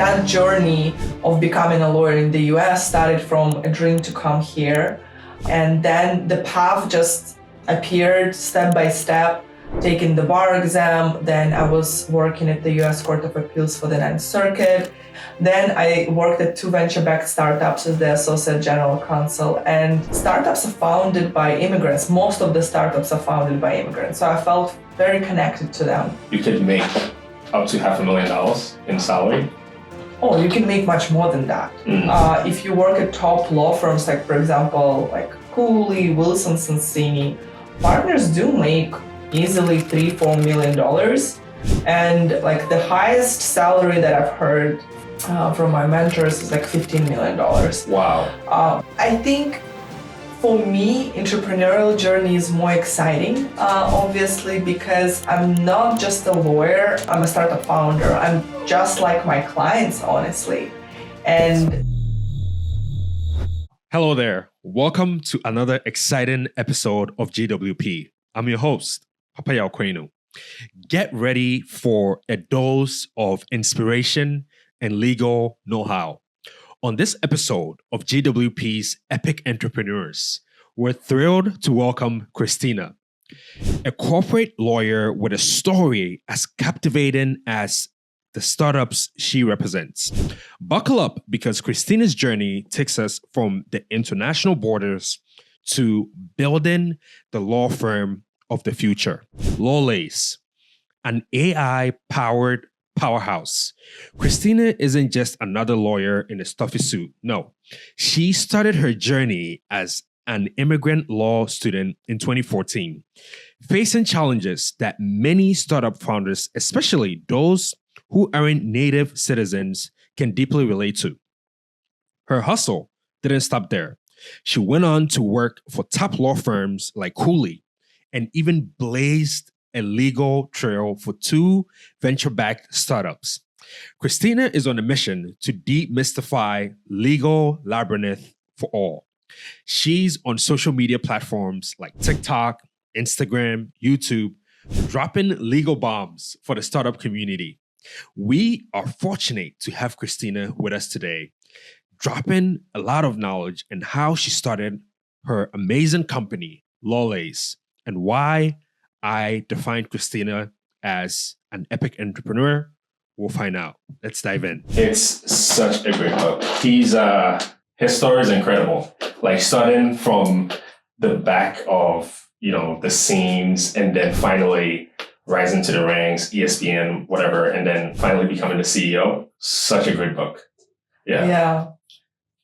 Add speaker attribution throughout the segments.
Speaker 1: that journey of becoming a lawyer in the US started from a dream to come here. And then the path just appeared step by step, taking the bar exam. Then I was working at the US Court of Appeals for the Ninth Circuit. Then I worked at 2 venture-backed startups as the Associate General Counsel. And startups are founded by immigrants. Most of the startups are founded by immigrants. So I felt very connected to them.
Speaker 2: You could make up to $500,000 in salary?
Speaker 1: Oh, you can make much more than that. If you work at top law firms, like for example, like Cooley, Wilson, Sonsini, partners do make easily $3-4 million. And like the highest salary that I've heard from my mentors is like $15 million.
Speaker 2: Wow.
Speaker 1: I think for me, entrepreneurial journey is more exciting, obviously, because I'm not just a lawyer, I'm a startup founder. I'm just like my clients, honestly. And
Speaker 3: hello there. Welcome to another exciting episode of GWP. I'm your host, Papaya Okwenu. Get ready for a dose of inspiration and legal know-how. On this episode of GWP's Epic Entrepreneurs, we're thrilled to welcome Kristina, a corporate lawyer with a story as captivating as the startups she represents. Buckle up, because Kristina's journey takes us from the international borders to building the law firm of the future. Lawlace, an AI-powered powerhouse. Kristina isn't just another lawyer in a stuffy suit. No, she started her journey as an immigrant law student in 2014, facing challenges that many startup founders, especially those who aren't native citizens, can deeply relate to. Her hustle didn't stop there. She went on to work for top law firms like Cooley and even blazed a legal trail for 2 venture-backed startups. Kristina is on a mission to demystify legal labyrinth for all. She's on social media platforms like TikTok, Instagram, YouTube, dropping legal bombs for the startup community. We are fortunate to have Kristina with us today, dropping a lot of knowledge in how she started her amazing company, Lawlace, and why I define Kristina as an epic entrepreneur. We'll find out. Let's dive in.
Speaker 2: It's such a great book. His story is incredible. Like starting from the back of, the scenes and then finally rising to the ranks, ESPN, whatever, and then finally becoming the CEO. Such a great book. Yeah.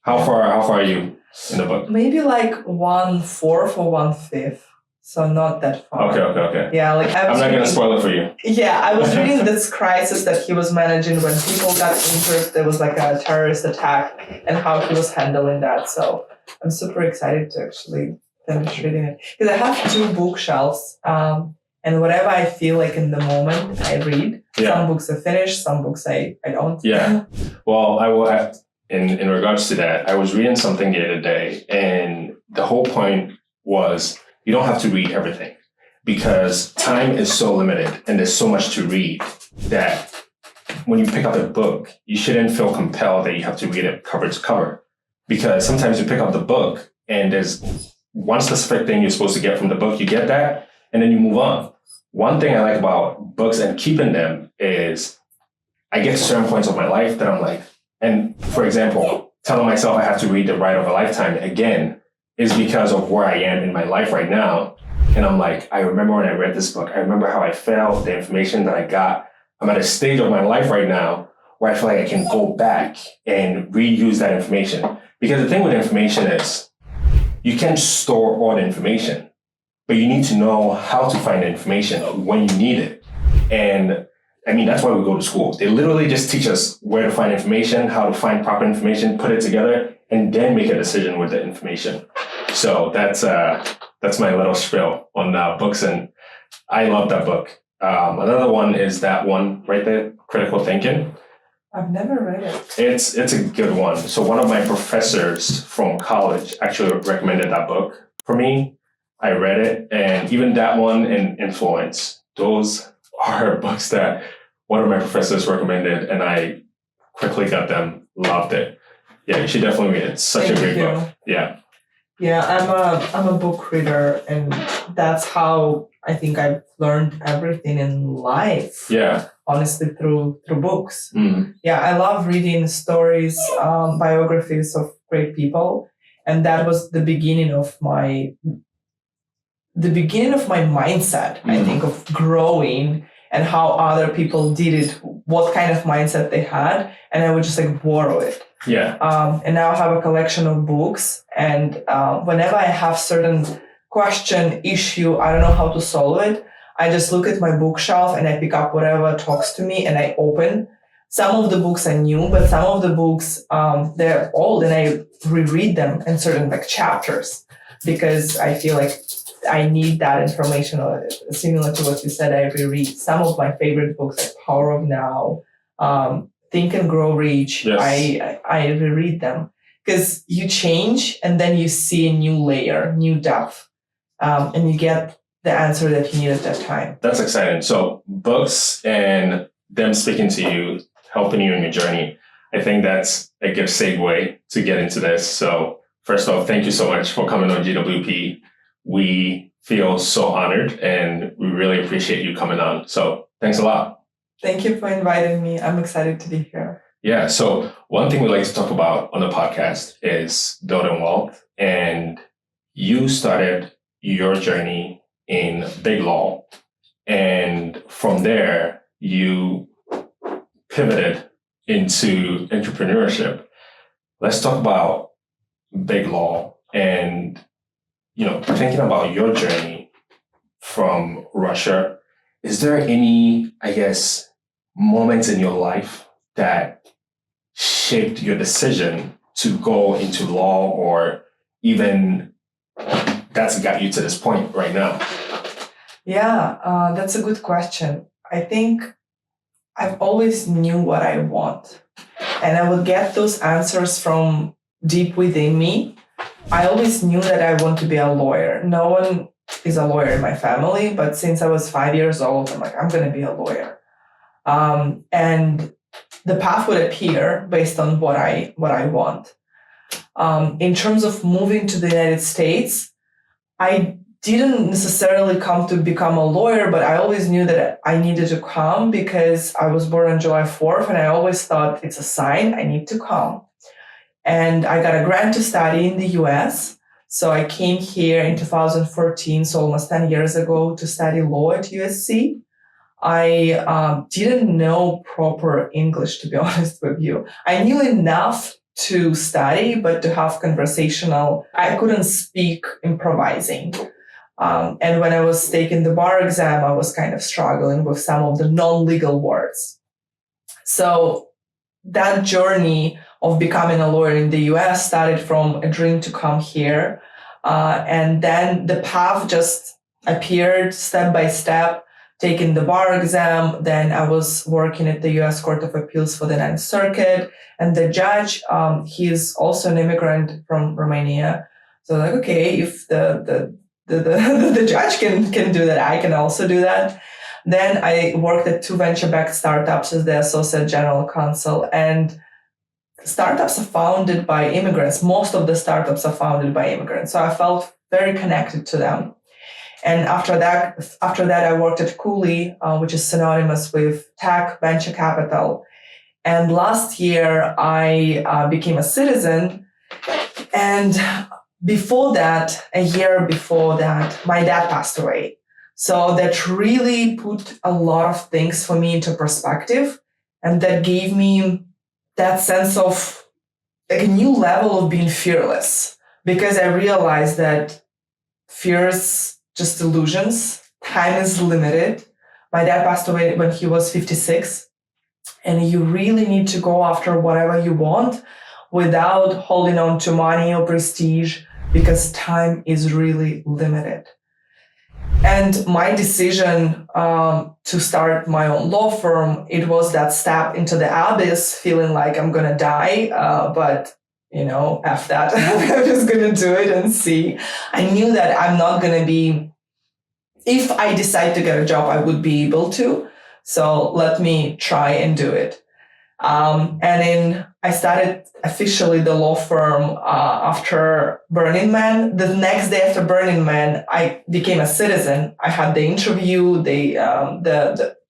Speaker 2: How far are you in the book?
Speaker 1: maybe like 1/4 or 1/5. So not that far.
Speaker 2: Okay.
Speaker 1: Yeah, like
Speaker 2: I'm not going to spoil it for you.
Speaker 1: Yeah, I was reading this crisis that he was managing when people got injured. There was like a terrorist attack and how he was handling that. So I'm super excited to actually finish reading it. Because I have 2 bookshelves and whatever I feel like in the moment, I read.
Speaker 2: Yeah.
Speaker 1: Some books I finish, some books I don't.
Speaker 2: Yeah. Well, I will have, in regards to that, I was reading something the other day, and the whole point was you don't have to read everything because time is so limited and there's so much to read that when you pick up a book, you shouldn't feel compelled that you have to read it cover to cover, because sometimes you pick up the book and there's one specific thing you're supposed to get from the book, you get that, and then you move on. One thing I like about books and keeping them is I get to certain points of my life that I'm like, and for example, telling myself I have to read The Ride of a Lifetime again is because of where I am in my life right now. And I'm like, I remember when I read this book, I remember how I felt, the information that I got. I'm at a stage of my life right now where I feel like I can go back and reuse that information. Because the thing with information is you can store all the information, but you need to know how to find the information when you need it. And I mean, that's why we go to school. They literally just teach us where to find information, how to find proper information, put it together, and then make a decision with the information. So that's my little spiel on books, and I love that book. Another one is that one right there, Critical Thinking.
Speaker 1: I've never read it.
Speaker 2: It's a good one. So one of my professors from college actually recommended that book for me. I read it, and even that one and Influence. Those are books that one of my professors recommended, and I quickly got them, loved it. Yeah, you should definitely read it. It's such a great book. Yeah.
Speaker 1: Yeah, I'm a book reader, and that's how I think I've learned everything in life.
Speaker 2: Yeah.
Speaker 1: Honestly, through books.
Speaker 2: Mm.
Speaker 1: Yeah, I love reading stories, biographies of great people, and that was the beginning of my mindset. I think of growing and how other people did it, what kind of mindset they had, and I would just like borrow it.
Speaker 2: Yeah.
Speaker 1: And now I have a collection of books, and whenever I have certain question, issue, I don't know how to solve it, I just look at my bookshelf and I pick up whatever talks to me and I open. Some of the books are new, but some of the books, they're old, and I reread them in certain like chapters because I feel like I need that information. Similar to what you said, I reread some of my favorite books like Power of Now, Think and Grow Rich.
Speaker 2: Yes.
Speaker 1: I reread them because you change and then you see a new layer, new depth, and you get the answer that you need at that time.
Speaker 2: That's exciting. So books and them speaking to you, helping you in your journey, I think that's a good segue to get into this. So first off, thank you so much for coming on GWP. We feel so honored and we really appreciate you coming on. So thanks a lot.
Speaker 1: Thank you for inviting me. I'm excited to be here.
Speaker 2: Yeah. So one thing we like to talk about on the podcast is building wealth. And you started your journey in big law. And from there, you pivoted into entrepreneurship. Let's talk about big law and, thinking about your journey from Russia. Is there any, moments in your life that shaped your decision to go into law, or even that's got you to this point right now?
Speaker 1: Yeah, that's a good question. I think I've always knew what I want, and I would get those answers from deep within me. I always knew that I want to be a lawyer. No one is a lawyer in my family, but since I was 5 years old, I'm like, I'm going to be a lawyer. And the path would appear based on what I want. In terms of moving to the United States, I didn't necessarily come to become a lawyer, but I always knew that I needed to come because I was born on July 4th, and I always thought it's a sign I need to come. And I got a grant to study in the US. So I came here in 2014, so almost 10 years ago, to study law at USC. I didn't know proper English, to be honest with you. I knew enough to study, but to have conversational, I couldn't speak improvising. And when I was taking the bar exam, I was kind of struggling with some of the non-legal words. So that journey of becoming a lawyer in the US started from a dream to come here. And then the path just appeared step by step, taking the bar exam. Then I was working at the US Court of Appeals for the Ninth Circuit. And the judge, he is also an immigrant from Romania. So like, okay, if the judge can do that, I can also do that. Then I worked at 2 venture-backed startups as the associate general counsel. And startups are founded by immigrants. Most of the startups are founded by immigrants. So I felt very connected to them. And after that, I worked at Cooley, which is synonymous with tech, venture capital. And last year, I became a citizen. And before that, a year before that, my dad passed away. So that really put a lot of things for me into perspective. And that gave me that sense of like a new level of being fearless, because I realized that fear is just illusions. Time is limited. My dad passed away when he was 56. And you really need to go after whatever you want without holding on to money or prestige, because time is really limited. And my decision to start my own law firm, it was that step into the abyss, feeling like I'm going to die, but F that. I'm just going to do it and see. I knew that I'm not going to be, if I decide to get a job, I would be able to. So let me try and do it. I started officially the law firm after Burning Man. The next day after Burning Man, I became a citizen. I had the interview, they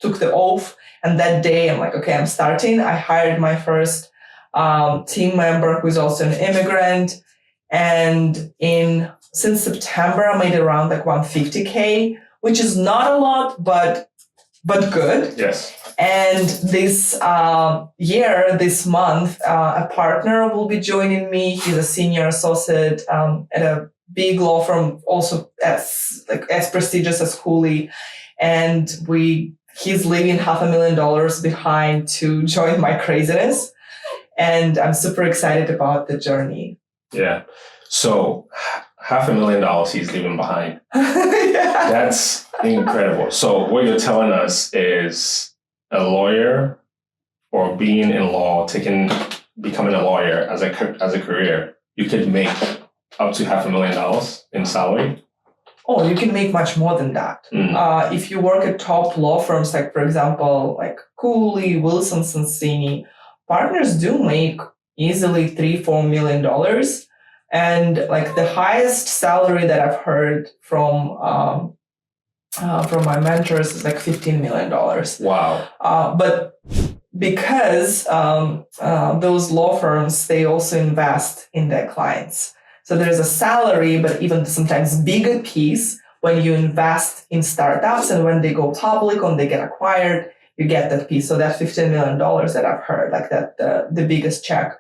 Speaker 1: took the oath, and that day I'm like, okay, I'm starting. I hired my first team member who is also an immigrant, and since September I made around like 150K, which is not a lot, but good.
Speaker 2: Yes.
Speaker 1: And this this month, a partner will be joining me. He's a senior associate at a big law firm, also as prestigious as Cooley. And he's leaving $500,000 behind to join my craziness. And I'm super excited about the journey.
Speaker 2: Yeah. So $500,000 he's leaving behind.
Speaker 1: Yeah.
Speaker 2: That's incredible. So what you're telling us is a lawyer, or being in law, becoming a lawyer as a career, you could make up to $500,000 in salary.
Speaker 1: Oh, you can make much more than that. If you work at top law firms, like for example, like Cooley, Wilson, Sonsini, partners do make easily $3-4 million. And like the highest salary that I've heard from my mentors is like $15 million.
Speaker 2: Wow.
Speaker 1: But because those law firms, they also invest in their clients. So there's a salary, but even sometimes bigger piece when you invest in startups, and when they go public, when they get acquired, you get that piece. So that $15 million that I've heard, like that the biggest check,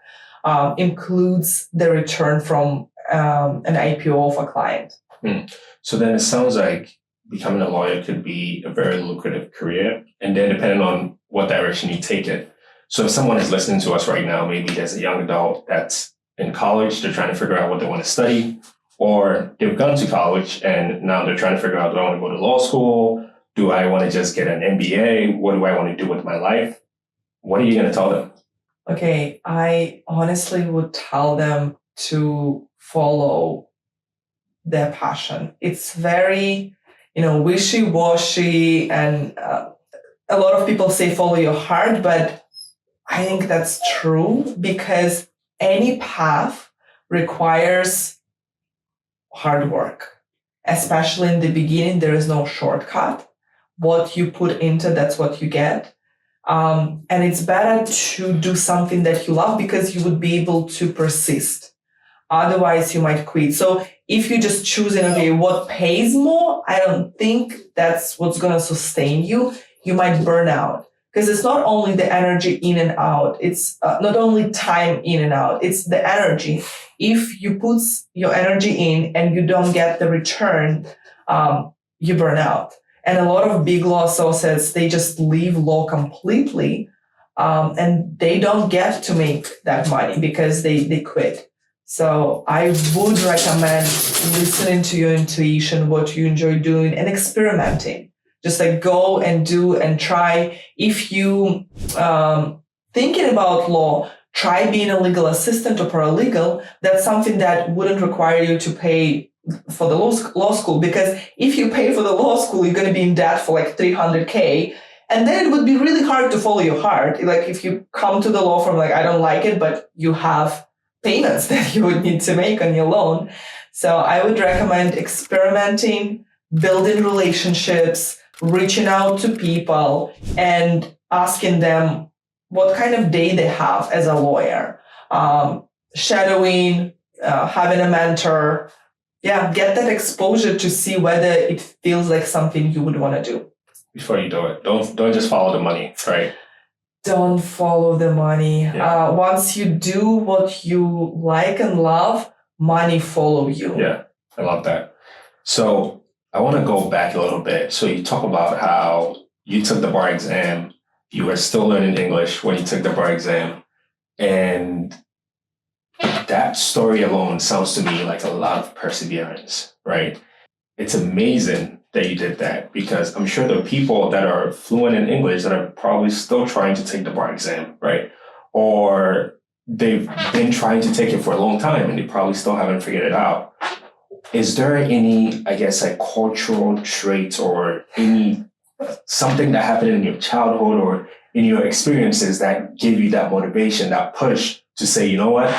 Speaker 1: includes the return from an IPO of a client.
Speaker 2: So then it sounds like becoming a lawyer could be a very lucrative career, and then depending on what direction you take it. So if someone is listening to us right now, maybe there's a young adult that's in college, they're trying to figure out what they want to study, or they've gone to college and now they're trying to figure out, do I want to go to law school? Do I want to just get an MBA? What do I want to do with my life? What are you going to tell them?
Speaker 1: Okay, I honestly would tell them to follow their passion. It's very, wishy-washy, and a lot of people say follow your heart, but I think that's true, because any path requires hard work. Especially in the beginning, there is no shortcut. What you put into, that's what you get. And it's better to do something that you love, because you would be able to persist. Otherwise, you might quit. So if you just choosing, okay, what pays more, I don't think that's what's going to sustain you. You might burn out, because it's not only the energy in and out. It's not only time in and out. It's the energy. If you put your energy in and you don't get the return, you burn out. And a lot of big law associates, they just leave law completely, and they don't get to make that money because they quit. So I would recommend listening to your intuition, what you enjoy doing, and experimenting. Just like go and do and try. If you thinking about law, try being a legal assistant or paralegal. That's something that wouldn't require you to pay for the law school, because if you pay for the law school, you're going to be in debt for like $300K, and then it would be really hard to follow your heart. Like if you come to the law firm, like I don't like it, but you have payments that you would need to make on your loan. So I would recommend experimenting, building relationships, reaching out to people, and asking them what kind of day they have as a lawyer, shadowing, having a mentor. Yeah, get that exposure to see whether it feels like something you would want to do.
Speaker 2: Before you do it, don't just follow the money, right?
Speaker 1: Don't follow the money.
Speaker 2: Yeah.
Speaker 1: Once you do what you like and love, money follow you.
Speaker 2: Yeah, I love that. So I want to go back a little bit. So you talk about how you took the bar exam, you were still learning English when you took the bar exam, and that story alone sounds to me like a lot of perseverance, right? It's amazing that you did that, because I'm sure there are people that are fluent in English that are probably still trying to take the bar exam, right? Or they've been trying to take it for a long time and they probably still haven't figured it out. Is there any, I guess, like cultural traits or any something that happened in your childhood or in your experiences that give you that motivation, that push to say, you know what?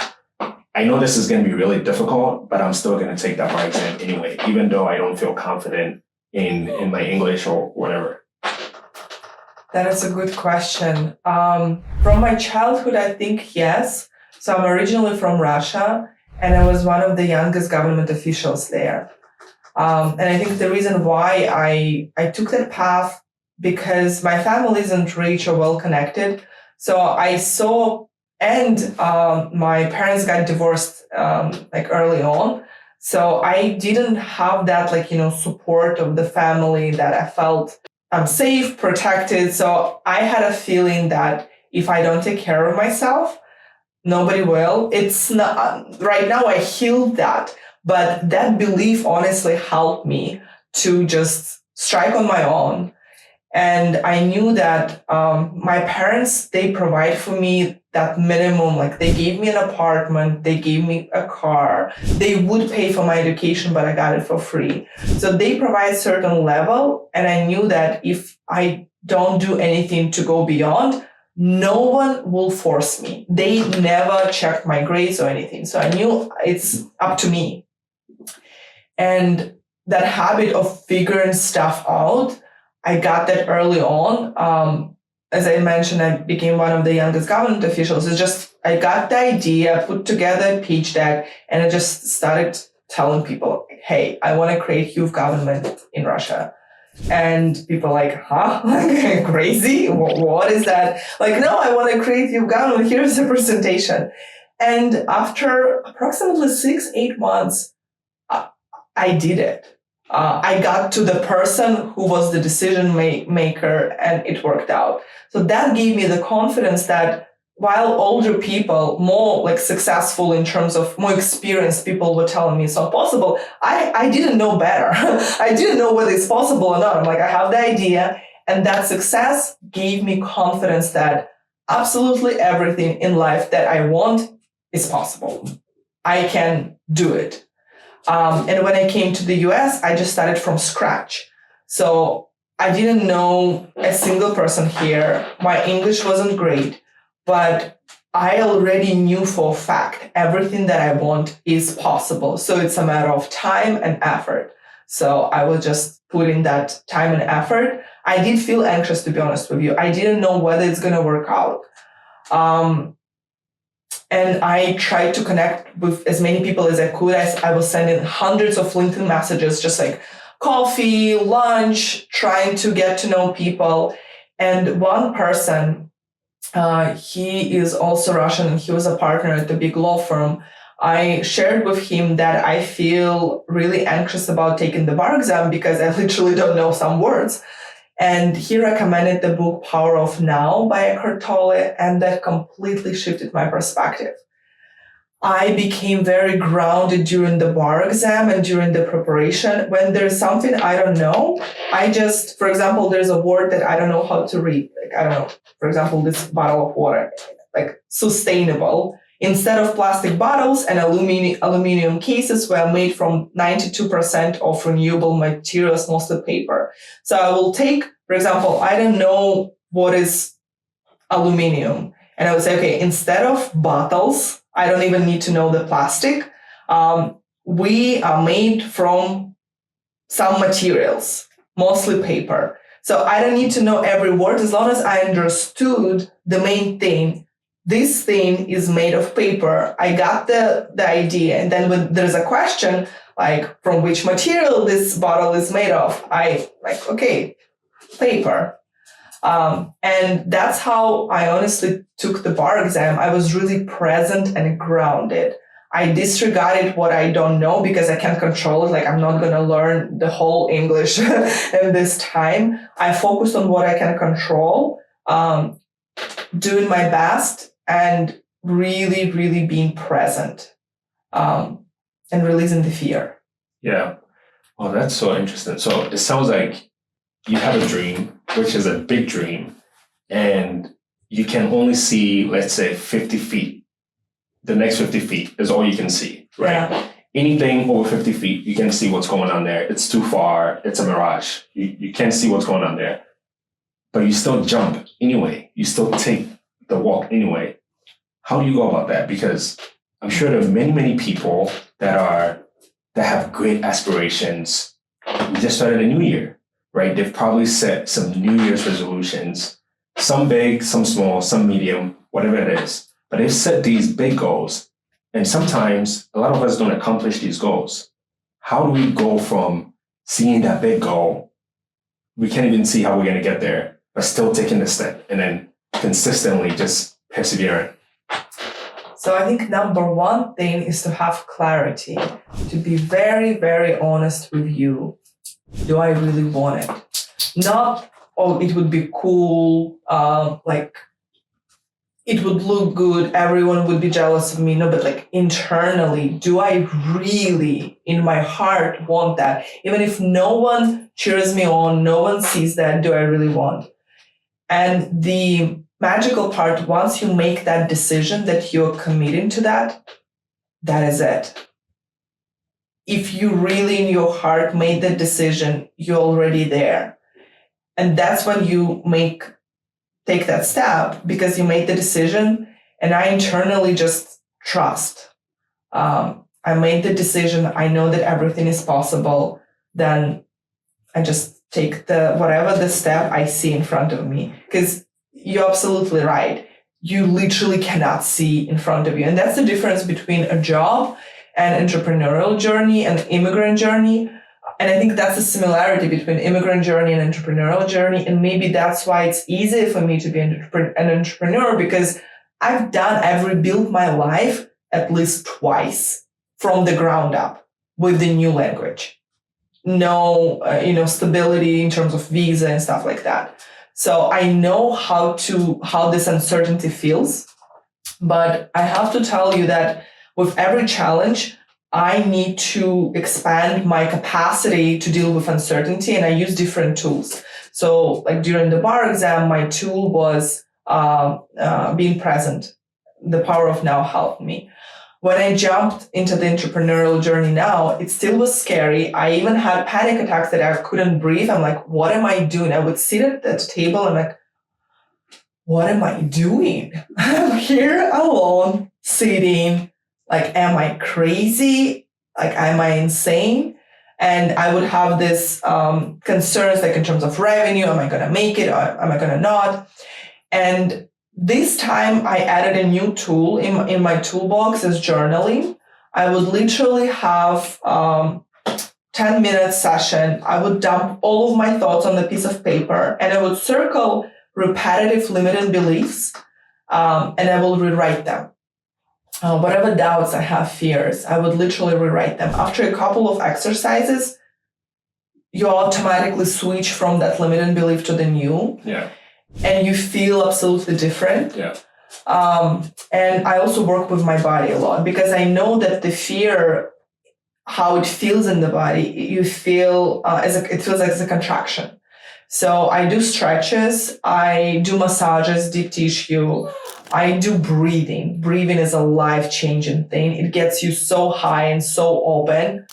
Speaker 2: I know this is going to be really difficult, but I'm still going to take that bar exam anyway, even though I don't feel confident in my English or whatever.
Speaker 1: That is a good question. From my childhood, I think yes. So I'm originally from Russia, and I was one of the youngest government officials there. And I think the reason why I took that path, because my family isn't rich or well connected. So I saw, and my parents got divorced like early on. So I didn't have that support of the family that I felt I'm safe, protected. So I had a feeling that if I don't take care of myself, nobody will. It's not right now. I healed that, but that belief honestly helped me to just strike on my own. And I knew that my parents, they provide for me that minimum. Like they gave me an apartment, they gave me a car, they would pay for my education, but I got it for free. So they provide certain level. And I knew that if I don't do anything to go beyond, no one will force me. They never checked my grades or anything. So I knew it's up to me. And that habit of figuring stuff out, I got that early on. As I mentioned, I became one of the youngest government officials. It's just, I got the idea, put together a pitch deck, and I just started telling people, hey, I want to create youth government in Russia. And people like, huh? Like, crazy? What is that? Like, no, I want to create youth government. Here's the presentation. And after approximately 6-8 months, I did it. I got to the person who was the decision maker, and it worked out. So that gave me the confidence that while older people, more like successful in terms of more experienced people were telling me it's not possible, I didn't know better. I didn't know whether it's possible or not. I'm like, I have the idea. And that success gave me confidence that absolutely everything in life that I want is possible. I can do it. And when I came to the US, I just started from scratch. So I didn't know a single person here. My English wasn't great, but I already knew for a fact everything that I want is possible. So it's a matter of time and effort. So I was just putting that time and effort. I did feel anxious, to be honest with you. I didn't know whether it's going to work out. And I tried to connect with as many people as I could. I was sending hundreds of LinkedIn messages, just like coffee, lunch, trying to get to know people. And one person, he is also Russian, and he was a partner at the big law firm. I shared with him that I feel really anxious about taking the bar exam because I literally don't know some words. And he recommended the book Power of Now by Eckhart Tolle, and that completely shifted my perspective. I became very grounded during the bar exam and during the preparation. When there's something I don't know, I just, for example, there's a word that I don't know how to read. Like, I don't know, for example, this bottle of water, like sustainable. Instead of plastic bottles and aluminum cases were made from 92% of renewable materials, mostly paper. So I will take, for example, I don't know what is aluminum. And I would say, okay, instead of bottles, I don't even need to know the plastic. We are made from some materials, mostly paper. So I don't need to know every word as long as I understood the main thing. This thing is made of paper. I got the idea. And then when there's a question, like from which material this bottle is made of, I like, okay, paper. And that's how I honestly took the bar exam. I was really present and grounded. I disregarded what I don't know because I can't control it. Like, I'm not going to learn the whole English in this time. I focused on what I can control, doing my best, and really, really being present, and releasing the fear.
Speaker 2: Yeah. Well, that's so interesting. So it sounds like you have a dream, which is a big dream, and you can only see, let's say, 50 feet. The next 50 feet is all you can see, right?
Speaker 1: Yeah.
Speaker 2: Anything over 50 feet, you can see what's going on there. It's too far. It's a mirage. You can't see what's going on there. but you still jump anyway. You still take the walk anyway. How do you go about that? Because I'm sure there are many, many people that have great aspirations. We just started a new year, right? They've probably set some New Year's resolutions, some big, some small, some medium, whatever it is. But they've set these big goals. And sometimes a lot of us don't accomplish these goals. How do we go from seeing that big goal? We can't even see how we're going to get there, but still taking the step and then consistently just persevering.
Speaker 1: So I think number one thing is to have clarity, to be very, very honest with you. Do I really want it? Not, oh, it would be cool, like it would look good, everyone would be jealous of me. No, but like internally, do I really, in my heart, want that? Even if no one cheers me on, no one sees that, do I really want? And the magical part, once you make that decision that you're committing to that, that is it. If you really in your heart made the decision, you're already there. And that's when you take that step, because you made the decision, and I internally just trust. I made the decision. I know that everything is possible. Then I just take whatever the step I see in front of me, because you're absolutely right. You literally cannot see in front of you. And that's the difference between a job and entrepreneurial journey and immigrant journey. And I think that's the similarity between immigrant journey and entrepreneurial journey. And maybe that's why it's easy for me to be an entrepreneur, because I've built my life at least twice from the ground up with the new language. No, stability in terms of visa and stuff like that. So I know how this uncertainty feels, but I have to tell you that with every challenge, I need to expand my capacity to deal with uncertainty, and I use different tools. So like during the bar exam, my tool was being present. The power of now helped me. When I jumped into the entrepreneurial journey now, it still was scary. I even had panic attacks that I couldn't breathe. I'm like, what am I doing? I would sit at the table and like, what am I doing? I'm here alone, sitting. Like, am I crazy? Like, am I insane? And I would have this concerns, like in terms of revenue, am I going to make it or am I going to not? And this time I added a new tool in my toolbox is journaling. I would literally have 10-minute session. I would dump all of my thoughts on the piece of paper, and I would circle repetitive limiting beliefs, and I will rewrite them. Whatever doubts I have, fears, I would literally rewrite them. After a couple of exercises, you automatically switch from that limiting belief to the new.
Speaker 2: Yeah.
Speaker 1: And you feel absolutely different.
Speaker 2: Yeah.
Speaker 1: And I also work with my body a lot, because I know that the fear, how it feels in the body, you feel it feels like it's a contraction. So I do stretches, I do massages, deep tissue, I do breathing. Breathing is a life-changing thing. It gets you so high and so open.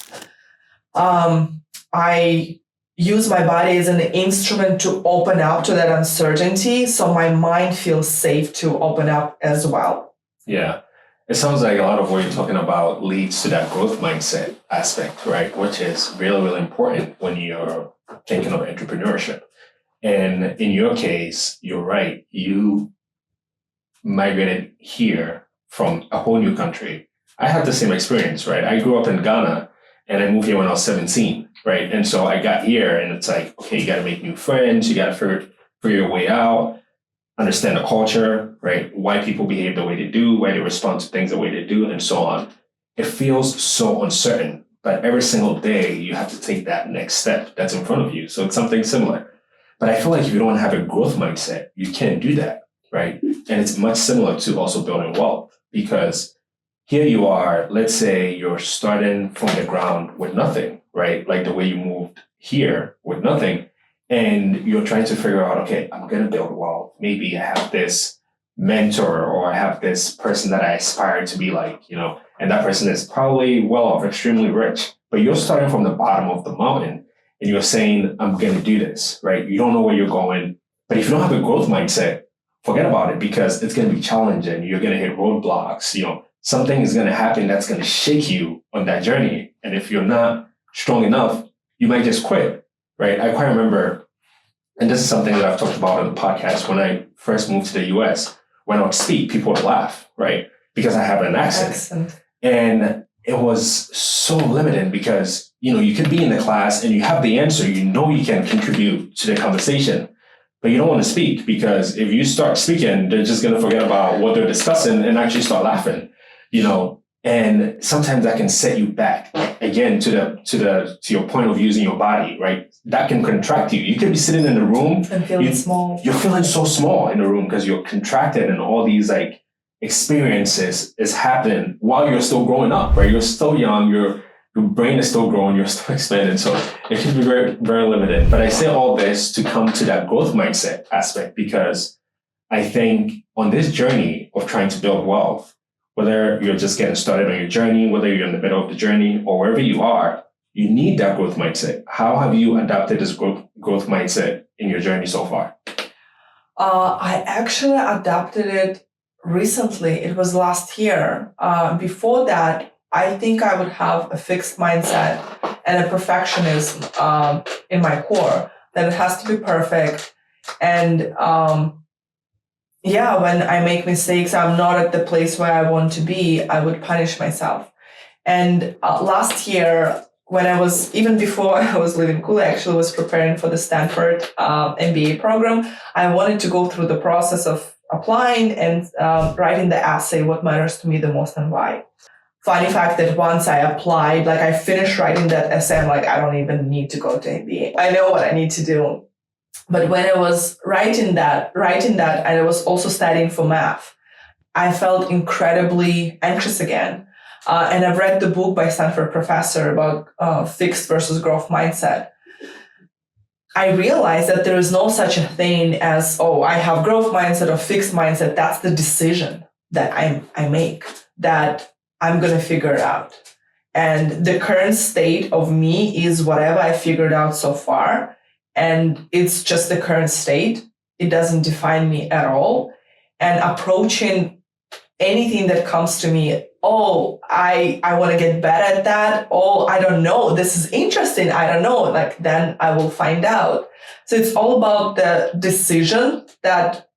Speaker 1: I use my body as an instrument to open up to that uncertainty, so my mind feels safe to open up as well.
Speaker 2: Yeah. It sounds like a lot of what you're talking about leads to that growth mindset aspect, right? Which is really, really important when you're thinking of entrepreneurship. And in your case, you're right. You migrated here from a whole new country. I had the same experience, right? I grew up in Ghana and I moved here when I was 17, right? And so I got here and it's like, okay, you got to make new friends. You got to figure your way out, understand the culture, right? Why people behave the way they do, why they respond to things the way they do, and so on. It feels so uncertain, but every single day you have to take that next step that's in front of you. So it's something similar. But I feel like if you don't have a growth mindset, you can't do that, right? And it's much similar to also building wealth, because here you are, let's say you're starting from the ground with nothing, right? Like the way you moved here with nothing. And you're trying to figure out, okay, I'm going to build wealth. Maybe I have this mentor or I have this person that I aspire to be like, and that person is probably well off, extremely rich. But you're starting from the bottom of the mountain and you're saying, I'm going to do this, right? You don't know where you're going. But if you don't have a growth mindset, forget about it, because it's going to be challenging. You're going to hit roadblocks. Something is going to happen that's going to shake you on that journey. And if you're not strong enough, you might just quit, right? I quite remember, and this is something that I've talked about on the podcast, when I first moved to the US, when I would speak, people would laugh, right? Because I have an accent. And it was so limiting because, you could be in the class and you have the answer, you can contribute to the conversation, but you don't want to speak, because if you start speaking, they're just going to forget about what they're discussing and actually start laughing, and sometimes that can set you back again to your point of using your body, right? That can contract you. You could be sitting in the room
Speaker 1: and feeling small.
Speaker 2: You're feeling so small in the room because you're contracted, and all these experiences is happening while you're still growing up, right? You're still young, your brain is still growing, you're still expanding. So it can be very, very limited. But I say all this to come to that growth mindset aspect, because I think on this journey of trying to build wealth, whether you're just getting started on your journey, whether you're in the middle of the journey, or wherever you are, you need that growth mindset. How have you adapted this growth mindset in your journey so far?
Speaker 1: I actually adapted it recently. It was last year. Before that, I think I would have a fixed mindset and a perfectionism in my core, that it has to be perfect. And when I make mistakes, I'm not at the place where I want to be, I would punish myself. And last year, even before I was leaving school, I actually was preparing for the Stanford MBA program. I wanted to go through the process of applying and writing the essay, what matters to me the most and why. Funny fact that once I applied, I finished writing that essay, I'm I don't even need to go to MBA. I know what I need to do. But when I was writing that, and I was also studying for math, I felt incredibly anxious again. And I've read the book by Stanford professor about fixed versus growth mindset. I realized that there is no such a thing as, I have growth mindset or fixed mindset. That's the decision that I make, that I'm going to figure it out. And the current state of me is whatever I figured out so far. And it's just the current state. It doesn't define me at all. And approaching anything that comes to me, I want to get better at that. I don't know. This is interesting. I don't know. Then I will find out. So it's all about the decision that,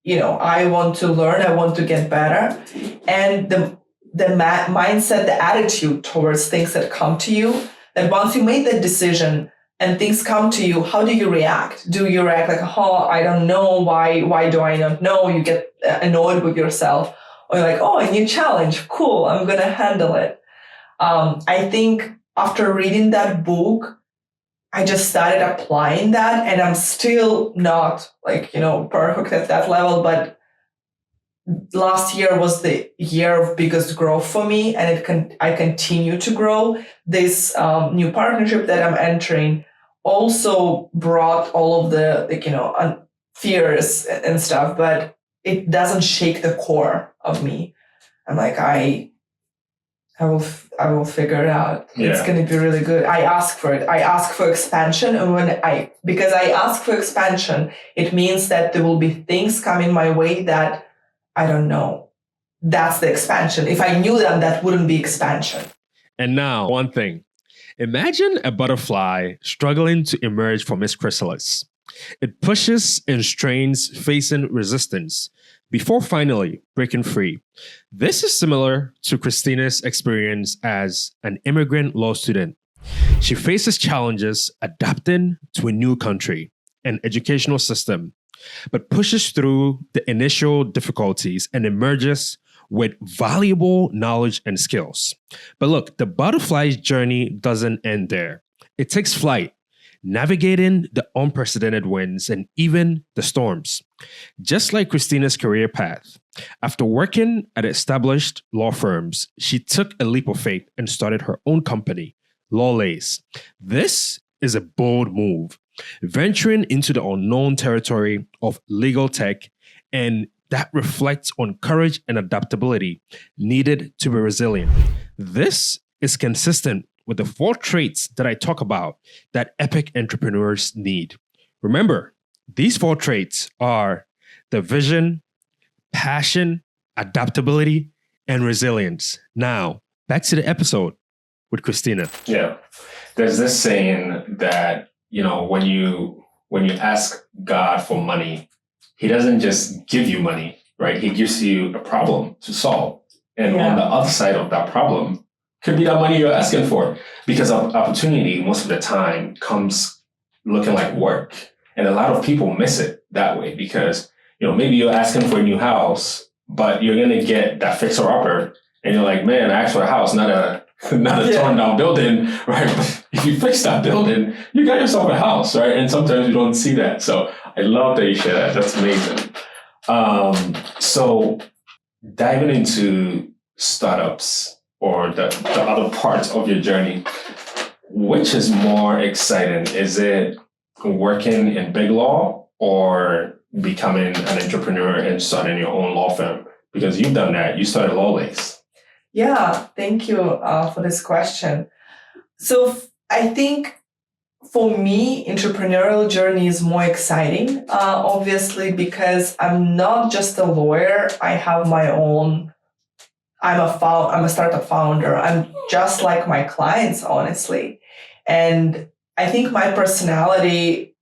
Speaker 1: I want to learn. I want to get better. And the mindset, the attitude towards things that come to you, that once you make that decision and things come to you, how do you react? Do you react I don't know. Why do I not know? You get annoyed with yourself. Or you're a new challenge. Cool, I'm going to handle it. I think after reading that book, I just started applying that, and I'm still not perfect at that level. But last year was the year of biggest growth for me, and I continue to grow. This new partnership that I'm entering also brought all of the fears and stuff, but it doesn't shake the core of me. I'm I will figure it out. Yeah. It's going to be really good. I ask for it. I ask for expansion. And because I ask for expansion, it means that there will be things coming my way that I don't know. That's the expansion. If I knew them, that wouldn't be expansion.
Speaker 3: And now, one thing. Imagine a butterfly struggling to emerge from its chrysalis. It pushes and strains, facing resistance, before finally breaking free. This is similar to Kristina's experience as an immigrant law student. She faces challenges adapting to a new country and educational system, but pushes through the initial difficulties and emerges with valuable knowledge and skills. But look, the butterfly's journey doesn't end there. It takes flight, navigating the unprecedented winds and even the storms. Just like Kristina's career path, after working at established law firms, she took a leap of faith and started her own company, Lawlace. This is a bold move, venturing into the unknown territory of legal tech, and that reflects on courage and adaptability needed to be resilient. This is consistent with the 4 traits that I talk about that epic entrepreneurs need. Remember, These 4 traits are the vision, passion, adaptability, and resilience. Now, back to the episode with Kristina.
Speaker 2: Yeah. There's this saying that, when you ask God for money, he doesn't just give you money, right? He gives you a problem to solve. And on the other side of that problem could be that money you're asking for, because opportunity most of the time comes looking like work. And a lot of people miss it that way because, maybe you're asking for a new house, but you're going to get that fixer-upper. And you're like, man, I asked for a house, not a torn down building, right? But if you fix that building, you got yourself a house, right? And sometimes you don't see that. So I love that you share that. That's amazing. So diving into startups or the other parts of your journey, which is more exciting? Is it working in big law or becoming an entrepreneur and starting your own law firm? Because you've done that. You started Lawlace.
Speaker 1: Yeah, thank you for this question. So I think for me, entrepreneurial journey is more exciting, obviously, because I'm not just a lawyer. I have my own. I'm a startup founder. I'm just like my clients, honestly, and I think my personality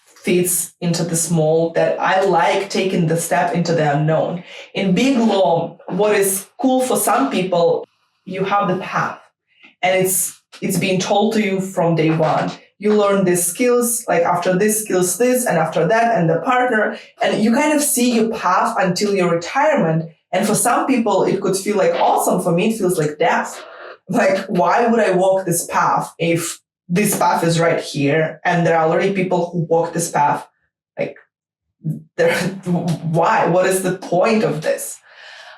Speaker 1: fits into this mold that I like taking the step into the unknown. In big law, what is cool for some people, you have the path, and it's being told to you from day one. You learn these skills, like after this skills this, and after that, and the partner, and you kind of see your path until your retirement. And for some people, it could feel like awesome. For me, it feels like death. Like, why would I walk this path if this path is right here, and there are already people who walk this path? Like, why? What is the point of this?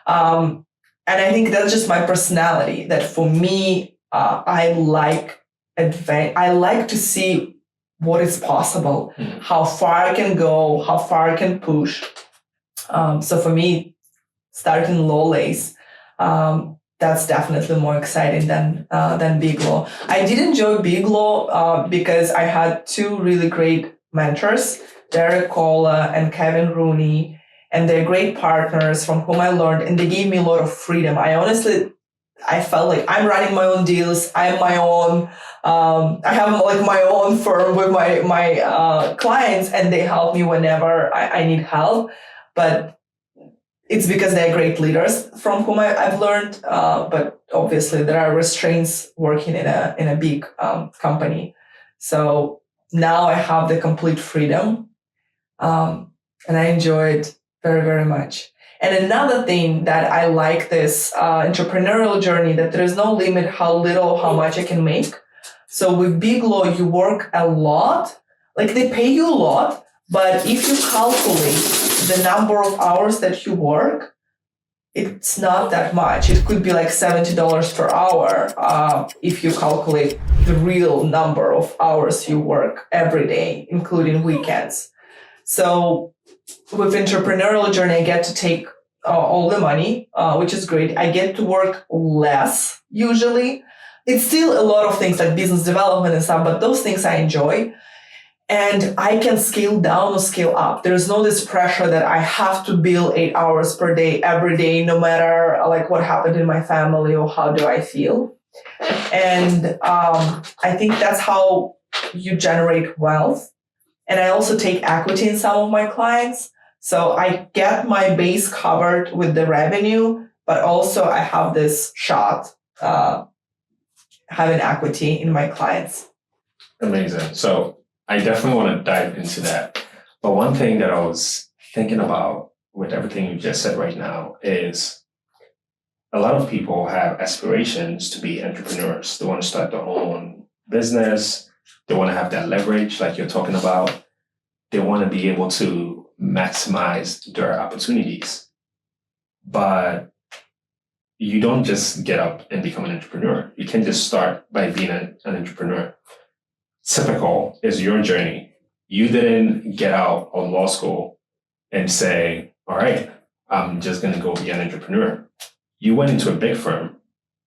Speaker 1: And I think that's just my personality. That for me, I like to see what is possible, how far I can go, how far I can push. So for me, starting Lawlace, that's definitely more exciting than big law. I did enjoy big law because I had 2 really great mentors, Derek Cola and Kevin Rooney, and they're great partners from whom I learned, and they gave me a lot of freedom. I felt like I'm running my own deals. I'm my own. I have like my own firm with my clients, and they help me whenever I need help. But it's because they're great leaders from whom I've learned. But obviously, there are restraints working in a big company. So now I have the complete freedom, and I enjoy it very, very much. And another thing that I like this entrepreneurial journey, that there is no limit how much I can make. So with big law, you work a lot, like they pay you a lot, but if you calculate the number of hours that you work, it's not that much. It could be like $70 per hour if you calculate the real number of hours you work every day, including weekends. So with entrepreneurial journey, I get to take all the money, which is great. I get to work less usually. It's still a lot of things like business development and stuff, but those things I enjoy. And I can scale down or scale up. There's no this pressure that I have to bill 8 hours per day every day, no matter like what happened in my family or how do I feel. And I think that's how you generate wealth. And I also take equity in some of my clients. So I get my base covered with the revenue, but also I have this shot having equity in my clients.
Speaker 2: Amazing. So I definitely want to dive into that. But one thing that I was thinking about with everything you just said right now is a lot of people have aspirations to be entrepreneurs. They want to start their own business. They want to have that leverage like you're talking about. They want to be able to maximize their opportunities. But you don't just get up and become an entrepreneur. You can just start by being an entrepreneur. Typical is your journey. You didn't get out of law school and say, all right, I'm just going to go be an entrepreneur. You went into a big firm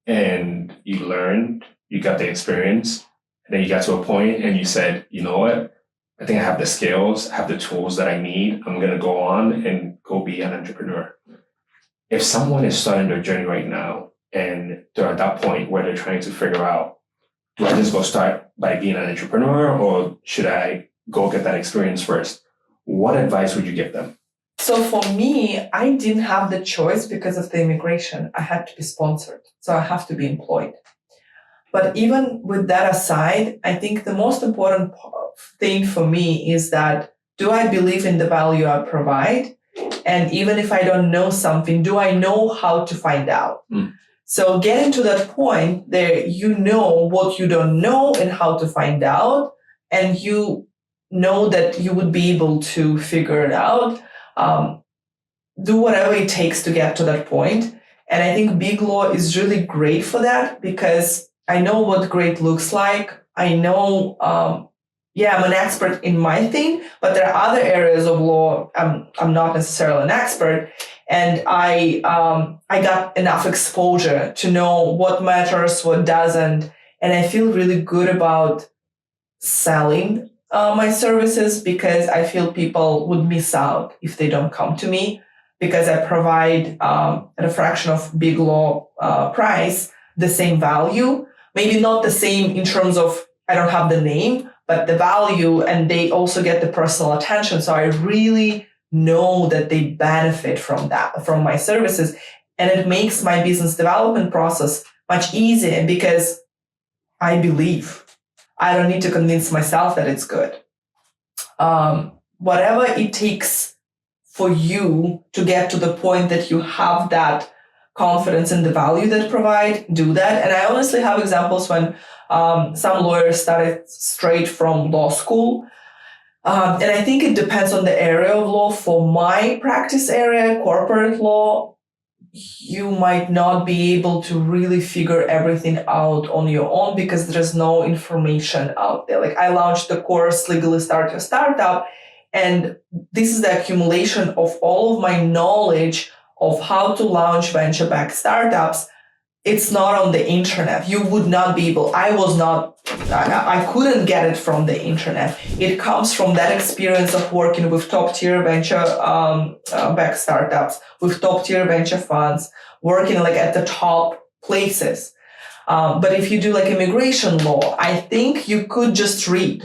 Speaker 2: and you learned, you got the experience, and then you got to a point and you said, you know what? I think I have the skills, I have the tools that I need. I'm going to go on and go be an entrepreneur. If someone is starting their journey right now and they're at that point where they're trying to figure out, do I just go start by being an entrepreneur or should I go get that experience first? What advice would you give them?
Speaker 1: So for me, I didn't have the choice because of the immigration. I had to be sponsored. So I have to be employed. But even with that aside, I think the most important thing for me is that, do I believe in the value I provide? And even if I don't know something, do I know how to find out? So getting to that point there, you know what you don't know and how to find out. And you know that you would be able to figure it out. Do whatever it takes to get to that point. And I think Big Law is really great for that because I know what great looks like. I know, I'm an expert in my thing, but there are other areas of law I'm not necessarily an expert. And I got enough exposure to know what matters, what doesn't. And I feel really good about selling my services because I feel people would miss out if they don't come to me because I provide at a fraction of Big Law price the same value. Maybe not the same in terms of I don't have the name, but the value, and they also get the personal attention. So I really know that they benefit from that, from my services. And it makes my business development process much easier because I believe. I don't need to convince myself that it's good. Whatever it takes for you to get to the point that you have that confidence in the value that provide, do that. And I honestly have examples when some lawyers started straight from law school. And I think it depends on the area of law. For my practice area, corporate law, you might not be able to really figure everything out on your own because there's no information out there. Like I launched the course, Legally Start Your Startup, and this is the accumulation of all of my knowledge of how to launch venture-backed startups. It's not on the internet. You would not be able, I couldn't get it from the internet. It comes from that experience of working with top-tier venture-backed startups, with top-tier venture funds, working like at the top places. But if you do like immigration law, I think you could just read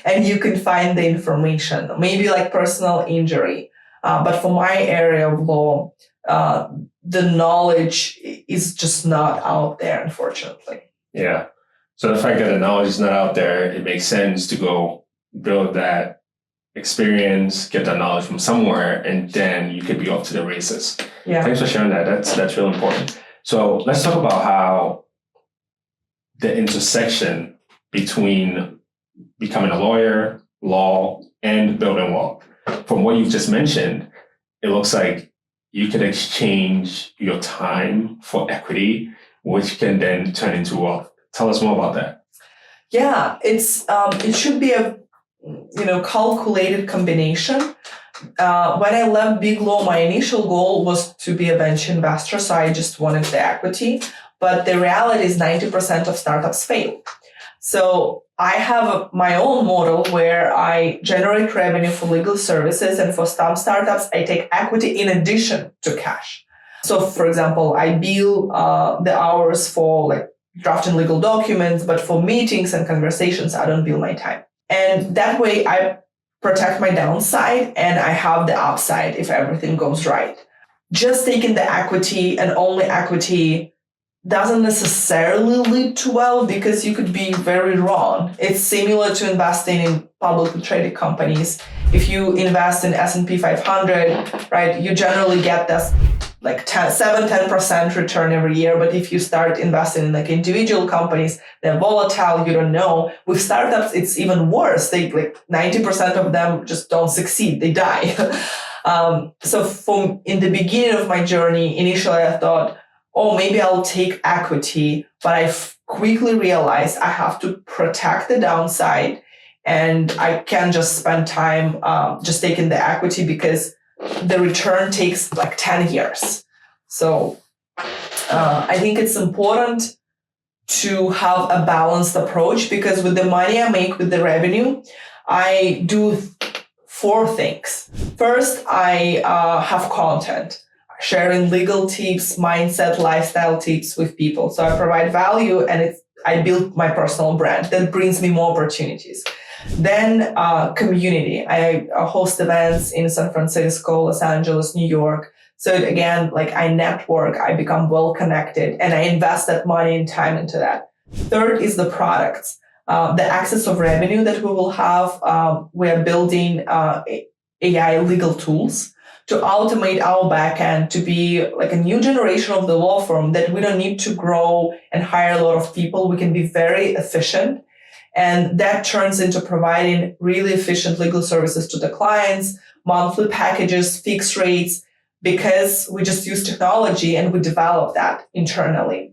Speaker 1: and you can find the information, maybe like personal injury. But for my area of law, the knowledge is just not out there, unfortunately.
Speaker 2: Yeah. So the fact that the knowledge is not out there, it makes sense to go build that experience, get that knowledge from somewhere, and then you could be off to the races.
Speaker 1: Yeah.
Speaker 2: Thanks for sharing that. That's really important. So let's talk about how the intersection between becoming a lawyer, law, and building wealth. From what you've just mentioned, it looks like you can exchange your time for equity, which can then turn into wealth. Tell us more about that.
Speaker 1: Yeah, it should be a calculated combination. When I left Big Law, my initial goal was to be a venture investor, so I just wanted the equity. But the reality is 90% of startups fail. So I have my own model where I generate revenue for legal services, and for some startups, I take equity in addition to cash. So for example, I bill the hours for like drafting legal documents, but for meetings and conversations, I don't bill my time. And that way I protect my downside and I have the upside if everything goes right. Just taking the equity and only equity doesn't necessarily lead to wealth because you could be very wrong. It's similar to investing in publicly traded companies. If you invest in S&P 500, right, you generally get this like 7-10% return every year. But if you start investing in like individual companies, they're volatile, you don't know. With startups, it's even worse. They like 90% of them just don't succeed, they die. So in the beginning of my journey, initially I thought, oh, maybe I'll take equity, but I quickly realized I have to protect the downside and I can't just spend time just taking the equity because the return takes like 10 years. So I think it's important to have a balanced approach because with the money I make with the revenue, I do 4 things. First, I have content, sharing legal tips, mindset, lifestyle tips with people. So I provide value, and I build my personal brand that brings me more opportunities. Then community. I host events in San Francisco, Los Angeles, New York. So again, like I network, I become well connected, and I invest that money and time into that. Third is the products, the access of revenue that we will have. We are building AI legal tools to automate our backend to be like a new generation of the law firm that we don't need to grow and hire a lot of people. We can be very efficient. And that turns into providing really efficient legal services to the clients, monthly packages, fixed rates, because we just use technology and we develop that internally.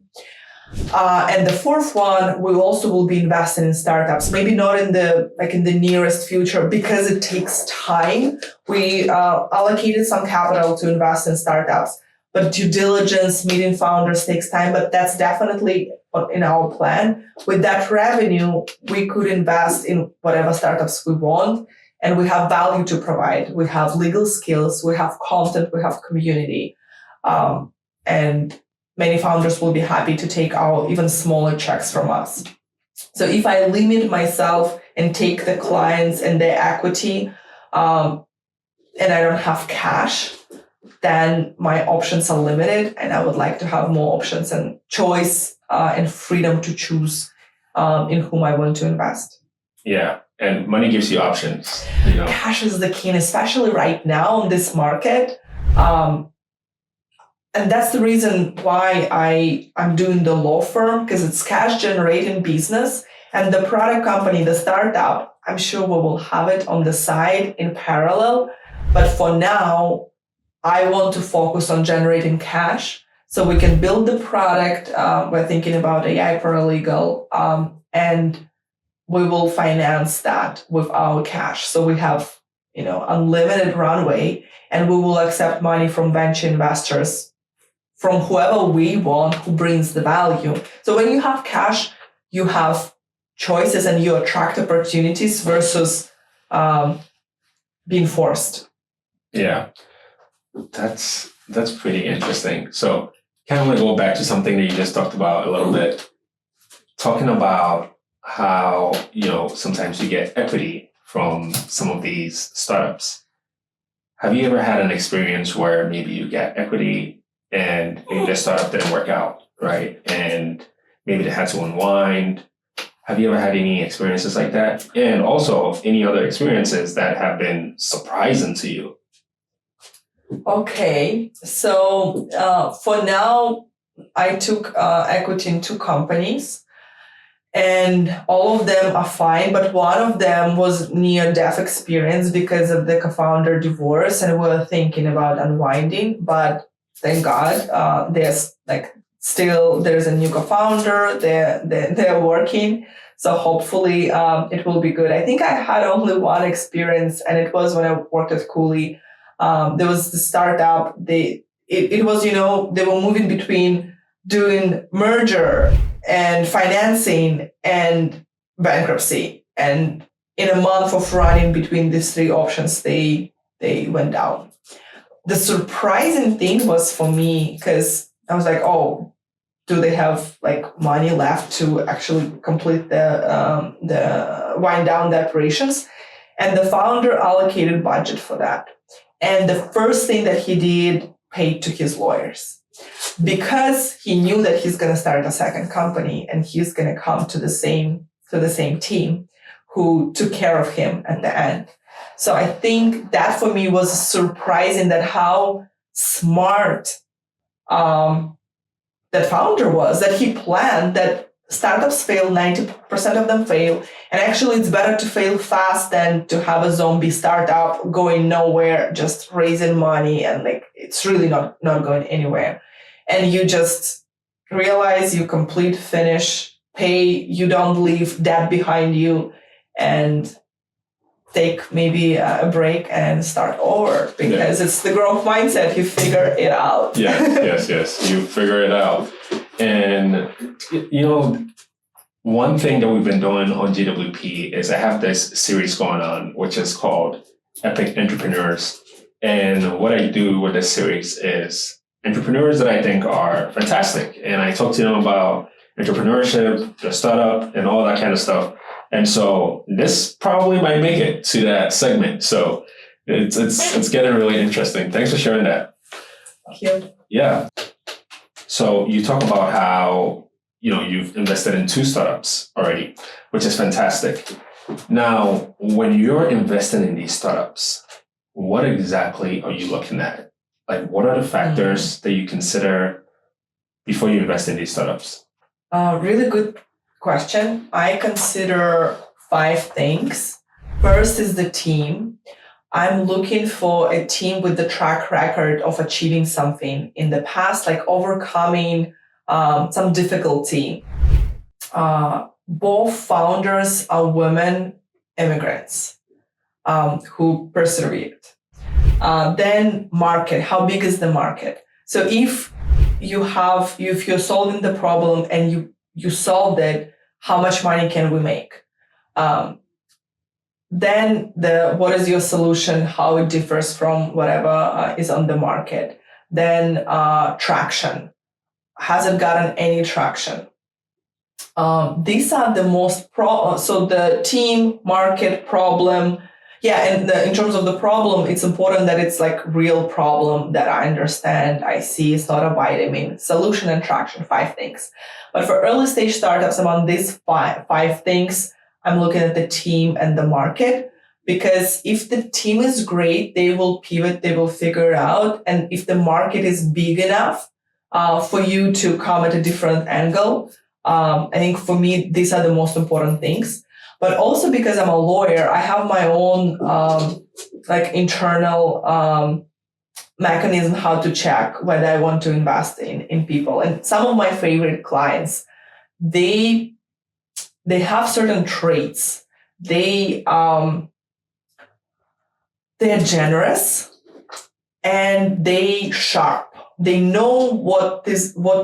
Speaker 1: And the fourth one, we also will be investing in startups, maybe not in the nearest future because it takes time. We allocated some capital to invest in startups, but due diligence, meeting founders takes time, but that's definitely in our plan. With that revenue, we could invest in whatever startups we want, and we have value to provide. We have legal skills, we have content, we have community, and many founders will be happy to take our even smaller checks from us. So if I limit myself and take the clients and their equity, and I don't have cash, then my options are limited, and I would like to have more options and choice and freedom to choose in whom I want to invest.
Speaker 2: Yeah, and money gives you options.
Speaker 1: Cash is the key, and especially right now in this market. And that's the reason why I'm doing the law firm, because it's cash generating business. And the product company, the startup, I'm sure we will have it on the side in parallel. But for now, I want to focus on generating cash so we can build the product. We're thinking about AI paralegal, and we will finance that with our cash. So we have, unlimited runway, and we will accept money from venture investors, from whoever we want, who brings the value. So when you have cash, you have choices and you attract opportunities versus being forced.
Speaker 2: Yeah, that's pretty interesting. So kind of want to go back to something that you just talked about a little bit, talking about how, sometimes you get equity from some of these startups. Have you ever had an experience where maybe you get equity and the startup didn't work out, right? And maybe they had to unwind. Have you ever had any experiences like that? And also any other experiences that have been surprising to you?
Speaker 1: Okay, so for now, I took equity in 2 companies, and all of them are fine, but one of them was near-death experience because of the co-founder divorce, and we were thinking about unwinding, but thank God, there's there's a new co-founder. They're working, so hopefully it will be good. I think I had only one experience, and it was when I worked at Cooley. There was the startup. It was they were moving between doing merger and financing and bankruptcy, and in a month of running between these 3 options, they went down. The surprising thing was for me, because I was like, oh, do they have money left to actually complete the wind down the operations? And the founder allocated budget for that. And the first thing that he did, paid to his lawyers, because he knew that he's going to start a second company and he's going to come to the same team who took care of him at the end. So I think that for me was surprising, that how smart that founder was, that he planned that startups fail, 90% of them fail. And actually it's better to fail fast than to have a zombie startup going nowhere, just raising money and it's really not going anywhere. And you just realize you complete, finish, pay, you don't leave debt behind you, and take maybe a break and start over, because it's the growth mindset. You figure it out.
Speaker 2: Yes. You figure it out. And, one thing that we've been doing on GWP is I have this series going on, which is called Epic Entrepreneurs. And what I do with this series is entrepreneurs that I think are fantastic. And I talk to them about entrepreneurship, the startup, and all that kind of stuff. And so this probably might make it to that segment. So it's getting really interesting. Thanks for sharing that.
Speaker 1: Thank you.
Speaker 2: Yeah. So you talk about how, you've invested in 2 startups already, which is fantastic. Now, when you're investing in these startups, what exactly are you looking at? Like, what are the factors that you consider before you invest in these startups?
Speaker 1: Really good question. I consider 5 things. First is the team. I'm looking for a team with the track record of achieving something in the past, like overcoming some difficulty. Both founders are women immigrants who persevered. Then market, how big is the market? So if you're solving the problem and you solved it, how much money can we make? Then what is your solution, how it differs from whatever is on the market. Then traction. Has it gotten any traction? These are the most so the team, market, problem. Yeah, and in terms of the problem, it's important that it's like real problem that I understand, I see. It's not a vitamin. Solution and traction, 5 things. But for early stage startups, among these five things, I'm looking at the team and the market, because if the team is great, they will pivot, they will figure it out. And if the market is big enough for you to come at a different angle, I think for me, these are the most important things. But also because I'm a lawyer, I have my own internal mechanism how to check whether I want to invest in people. And some of my favorite clients, they have certain traits. They're generous and they sharp. They know what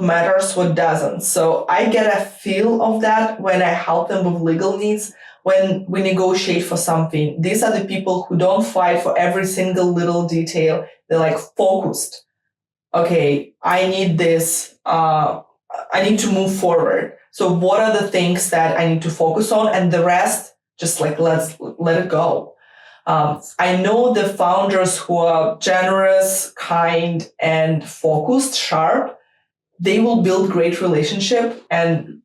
Speaker 1: matters, what doesn't. So I get a feel of that when I help them with legal needs, when we negotiate for something. These are the people who don't fight for every single little detail. They're like focused. Okay, I need this. I need to move forward. So what are the things that I need to focus on? And the rest, just like let it go. I know the founders who are generous, kind, and focused, sharp, they will build great relationship. And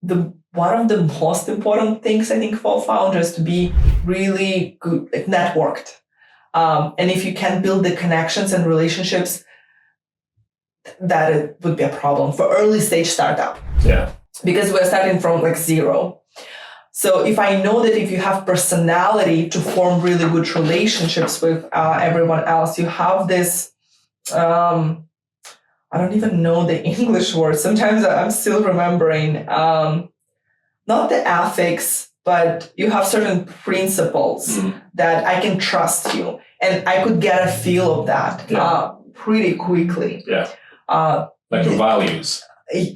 Speaker 1: one of the most important things, I think, for founders to be really good, networked. And if you can build the connections and relationships, that it would be a problem for early stage startup.
Speaker 2: Yeah.
Speaker 1: Because we're starting from like zero. So if I know that if you have personality to form really good relationships with everyone else, you have this, I don't even know the English word. Sometimes I'm still remembering, not the ethics, but you have certain principles that I can trust you. And I could get a feel of that pretty quickly.
Speaker 2: Yeah. Like your values.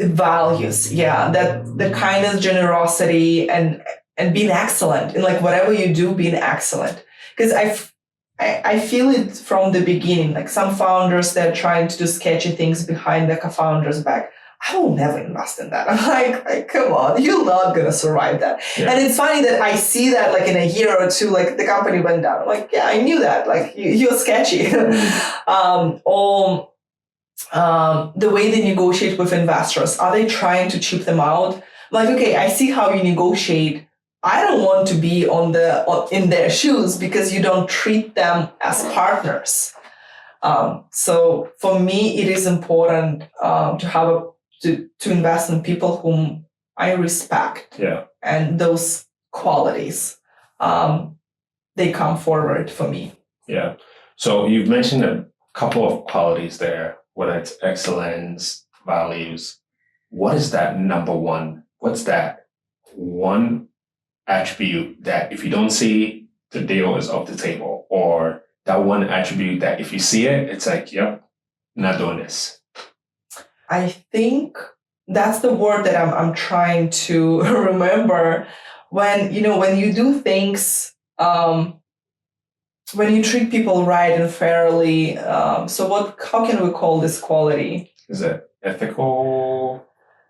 Speaker 1: Values, yeah, that the kindness, generosity, and being excellent in like whatever you do, being excellent. Because I feel it from the beginning. Like some founders, they're trying to do sketchy things behind the co-founder's back. I will never invest in that. I'm like, come on, you're not gonna survive that. Yeah. And it's funny that I see that like in a year or two, like the company went down. I'm like, yeah, I knew that. Like you're sketchy. The way they negotiate with investors, are they trying to cheap them out? Like, okay, I see how you negotiate. I don't want to be in their shoes because you don't treat them as partners. So for me, it is important to invest in people whom I respect.
Speaker 2: Yeah.
Speaker 1: And those qualities, they come forward for me.
Speaker 2: Yeah. So you've mentioned a couple of qualities there, whether it's excellence, values. What is that number one? What's that one attribute that if you don't see, the deal is off the table? Or that one attribute that if you see it, it's like, yep, not doing this?
Speaker 1: I think that's the word that I'm trying to remember. When you do things, when you treat people right and fairly. How can we call this quality?
Speaker 2: Is it ethical?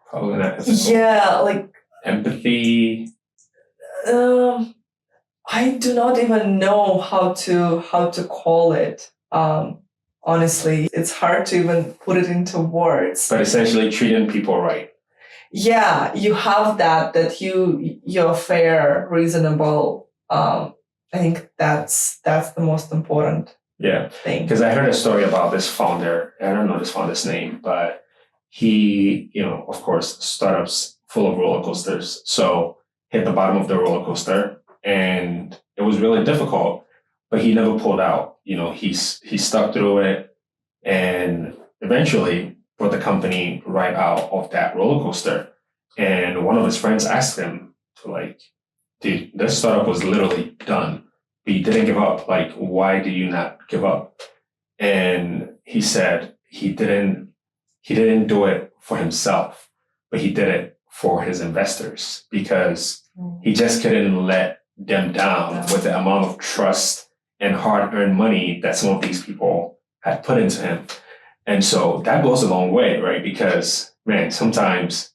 Speaker 2: Probably not ethical.
Speaker 1: Yeah, like
Speaker 2: empathy.
Speaker 1: I do not even know how to call it. Honestly, it's hard to even put it into words.
Speaker 2: But essentially treating people right.
Speaker 1: Yeah, you have that you're fair, reasonable. I think that's the most important thing.
Speaker 2: Because I heard a story about this founder. I don't know this founder's name, but he, of course, startups full of roller coasters. So hit the bottom of the roller coaster, and it was really difficult. But he never pulled out. He stuck through it, and eventually put the company right out of that roller coaster. And one of his friends asked him to dude, this startup was literally done, but you didn't give up. Why do you not give up? And he said he didn't do it for himself, but he did it for his investors, because he just couldn't let them down with the amount of trust and hard-earned money that some of these people had put into him. And so that goes a long way, right? Because, man, sometimes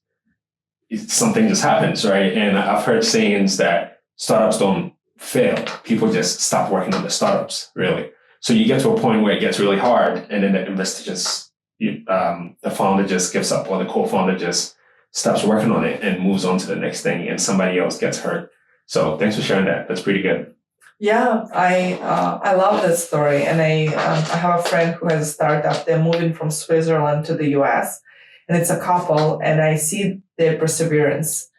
Speaker 2: something just happens, right? And I've heard sayings that startups don't fail. People just stop working on the startups, really. So you get to a point where it gets really hard, and then the investor the founder just gives up, or the co-founder just stops working on it and moves on to the next thing, and somebody else gets hurt. So thanks for sharing that. That's pretty good.
Speaker 1: Yeah, I love that story, and I have a friend who has a startup. They're moving from Switzerland to the US, and it's a couple, and I see their perseverance.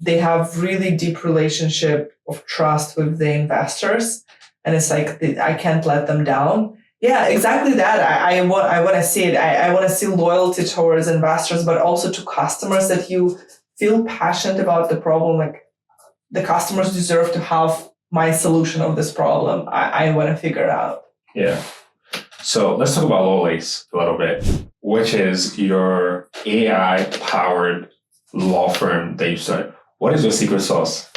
Speaker 1: They have really deep relationship of trust with the investors, and it's like I can't let them down. Yeah, exactly that. I want to see it. I want to see loyalty towards investors, but also to customers, that you feel passionate about the problem. Like, the customers deserve to have my solution of this problem. I want to figure it out.
Speaker 2: Yeah. So let's talk about Lawlace a little bit, which is your AI-powered law firm that you started. What is your secret sauce?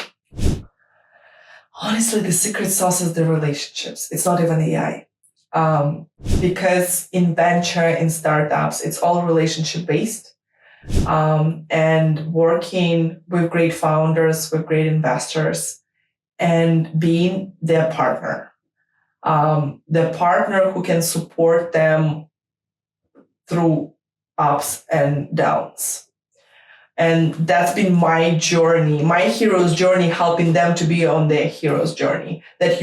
Speaker 1: Honestly, the secret sauce is the relationships. It's not even AI. Because in venture, in startups, it's all relationship-based. And working with great founders, with great investors, and being their partner. The partner who can support them through ups and downs. And that's been my journey, my hero's journey, helping them to be on their hero's journey. That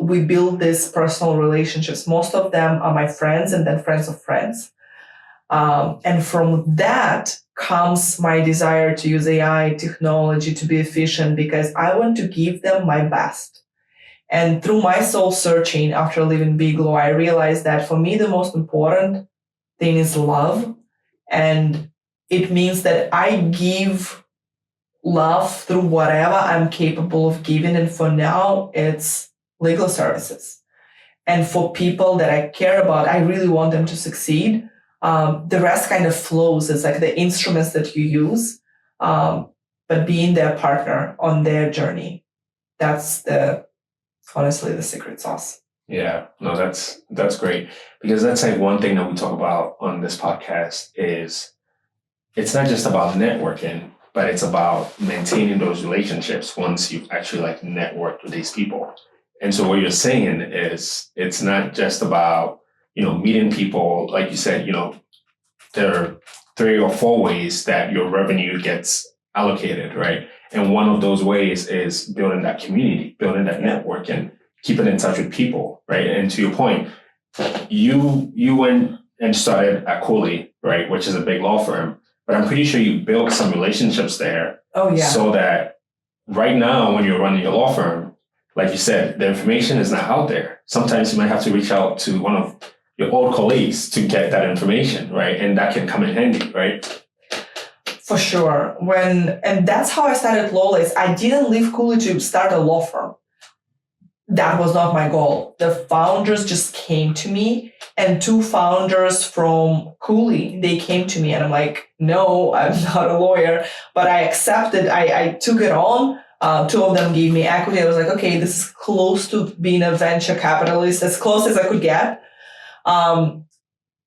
Speaker 1: we build these personal relationships. Most of them are my friends, and then friends of friends. And from that comes my desire to use AI technology to be efficient, because I want to give them my best. And through my soul searching after leaving Bigelow, I realized that for me, the most important thing is love. And it means that I give love through whatever I'm capable of giving. And for now, it's legal services. And for people that I care about, I really want them to succeed. The rest kind of flows. It's like the instruments that you use, but being their partner on their journey. That's honestly the secret sauce.
Speaker 2: Yeah, no, that's great, because that's like one thing that we talk about on this podcast is it's not just about networking, but it's about maintaining those relationships once you've actually networked with these people. And so what you're saying is it's not just about, meeting people. Like you said, there are 3 or 4 ways that your revenue gets allocated, right? And one of those ways is building that community, building that network, and keeping in touch with people, right? And to your point, you went and started at Cooley, right, which is a big law firm, but I'm pretty sure you built some relationships there.
Speaker 1: Oh, yeah.
Speaker 2: So that right now, when you're running your law firm, like you said, the information is not out there. Sometimes you might have to reach out to one of your old colleagues to get that information, right? And that can come in handy, right?
Speaker 1: For sure. And that's how I started Lawlace. I didn't leave Cooley to start a law firm. that was not my goal. The founders just came to me, and 2 founders from Cooley, they came to me, and I'm like, no, I'm not a lawyer, but I accepted. I took it on. 2 of them gave me equity. I was like, okay, this is close to being a venture capitalist, as close as I could get.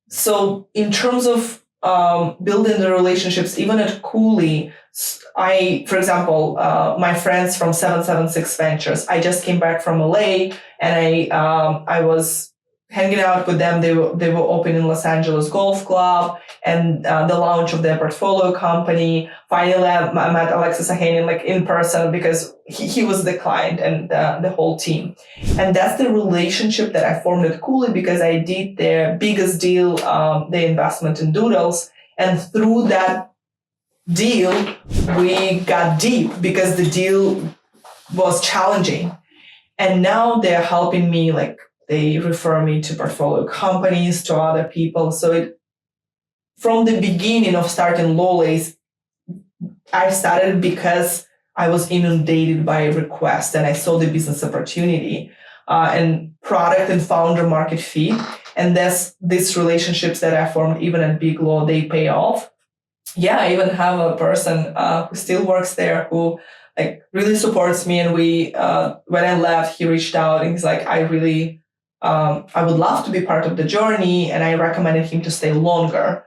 Speaker 1: So in terms of building the relationships, even at Cooley, for example, my friends from 776 Ventures, I just came back from LA, and I was hanging out with them. They were opening Los Angeles Golf Club and the launch of their portfolio company. Finally, I met Alexis Ohanian like in person because he was the client and the whole team. And that's the relationship that I formed at Cooley because I did their biggest deal, the investment in Doodles. And through that deal, we got deep because the deal was challenging. And now they're helping me, like they refer me to portfolio companies, to other people. So from the beginning of starting Lawlace, I started because I was inundated by requests and I saw the business opportunity and product and founder market fit. And these relationships that I formed even at Big Law, they pay off. Yeah, I even have a person who still works there who like really supports me. And when I left, he reached out and he's like, I would love to be part of the journey. And I recommended him to stay longer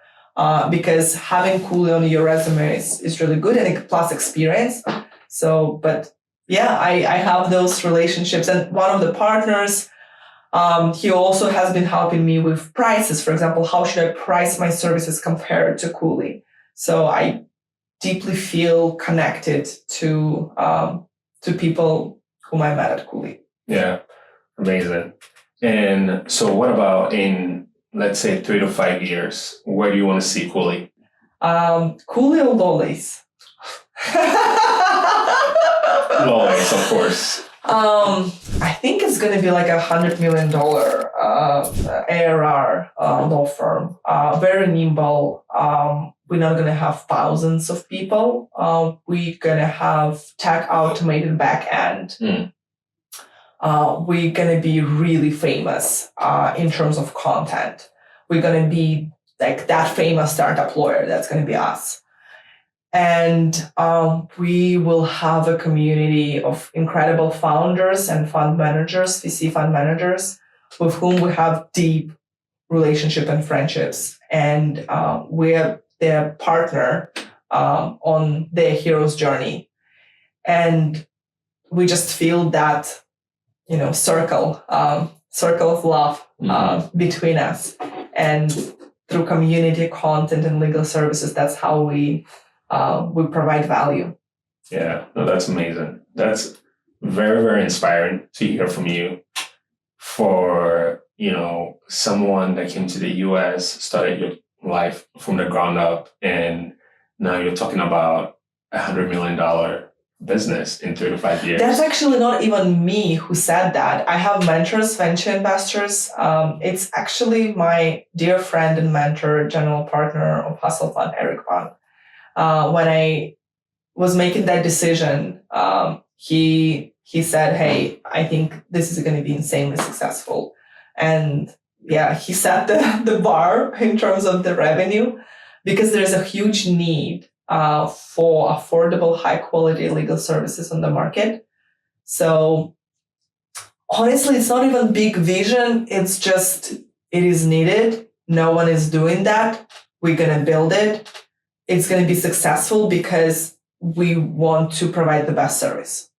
Speaker 1: because having Cooley on your resume is really good and plus experience. So, but yeah, I have those relationships. And one of the partners, he also has been helping me with prices. For example, how should I price my services compared to Cooley? So I deeply feel connected to people whom I met at Cooley.
Speaker 2: Yeah, amazing. And so what about in, let's say, 3 to 5 years? Where do you want to see Cooley?
Speaker 1: Cooley or Lawlace?
Speaker 2: Lawlace, of course.
Speaker 1: I think it's going to be like $100 million ARR law firm. Very nimble. We're not going to have thousands of people. We're going to have tech automated back end. We're going to be really famous in terms of content. We're going to be like that famous startup lawyer. That's going to be us. And we will have a community of incredible founders and fund managers, VC fund managers, with whom we have deep relationship and friendships. And we're their partner on their hero's journey. And we just feel that, circle of love between us. And through community, content, and legal services, that's how we provide value.
Speaker 2: Yeah, no, that's amazing. That's very, very inspiring to hear from you. For, someone that came to the US, started your life from the ground up, and now you're talking about $100 million business in 3 to 5 years.
Speaker 1: That's actually not even me who said that. I have mentors, venture investors. It's actually my dear friend and mentor, general partner of Hustle Fund, Eric Pan. When I was making that decision, he said, hey, I think this is going to be insanely successful. And yeah, he set the bar in terms of the revenue because there's a huge need for affordable, high quality legal services on the market. So honestly, it's not even big vision. It's just, it is needed. No one is doing that. We're going to build it. It's going to be successful because we want to provide the best service.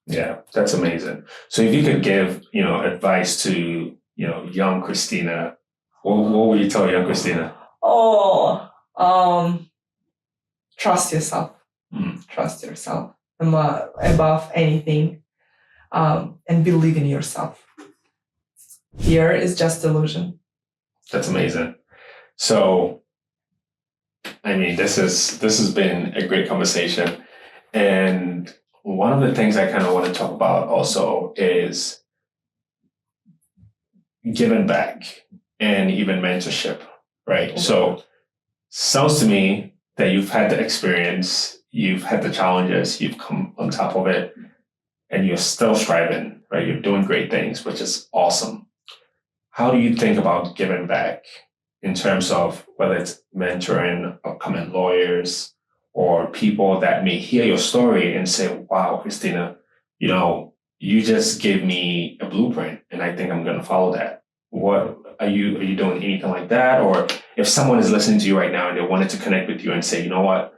Speaker 2: Yeah, that's amazing. So if you could give, advice to, young Kristina, what would you tell young Kristina?
Speaker 1: Trust yourself. Trust yourself above anything, and believe in yourself. Fear is just illusion.
Speaker 2: That's amazing. So, this has been a great conversation. And one of the things I kind of want to talk about also is giving back and even mentorship, right? Okay. So sounds to me that you've had the experience, you've had the challenges, you've come on top of it, and you're still striving, right? You're doing great things, which is awesome. How do you think about giving back in terms of whether it's mentoring upcoming lawyers or people that may hear your story and say, wow, Kristina, you just gave me a blueprint and I think I'm going to follow that. What are you doing anything like that? Or if someone is listening to you right now and they wanted to connect with you and say, you know what?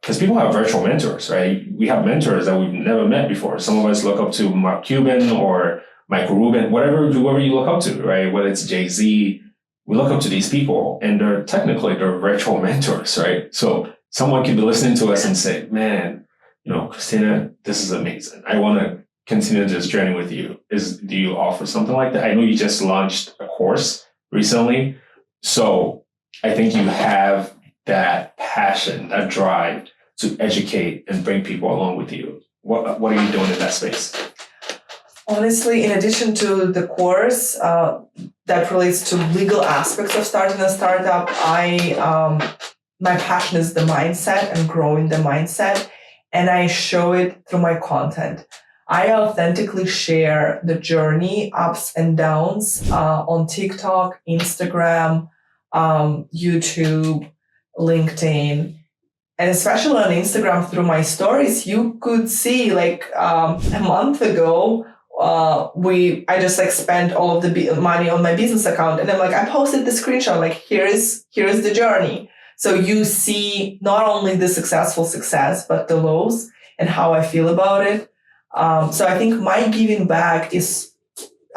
Speaker 2: Because people have virtual mentors, right? We have mentors that we've never met before. Some of us look up to Mark Cuban or Michael Rubin, whoever you look up to, right? Whether it's Jay-Z, we look up to these people and they're virtual mentors, right? So someone could be listening to us and say, man, Kristina, this is amazing. I want to continue this journey with you. Do you offer something like that? I know you just launched a course recently. So I think you have that passion, that drive to educate and bring people along with you. What are you doing in that space?
Speaker 1: Honestly, in addition to the course that relates to legal aspects of starting a startup, my passion is the mindset and growing the mindset, and I show it through my content. I authentically share the journey, ups and downs on TikTok, Instagram, YouTube, LinkedIn. And especially on Instagram through my stories, you could see a month ago, I just spent all of the money on my business account. And I posted the screenshot, here is the journey. So you see not only the success, but the lows and how I feel about it. So I think my giving back is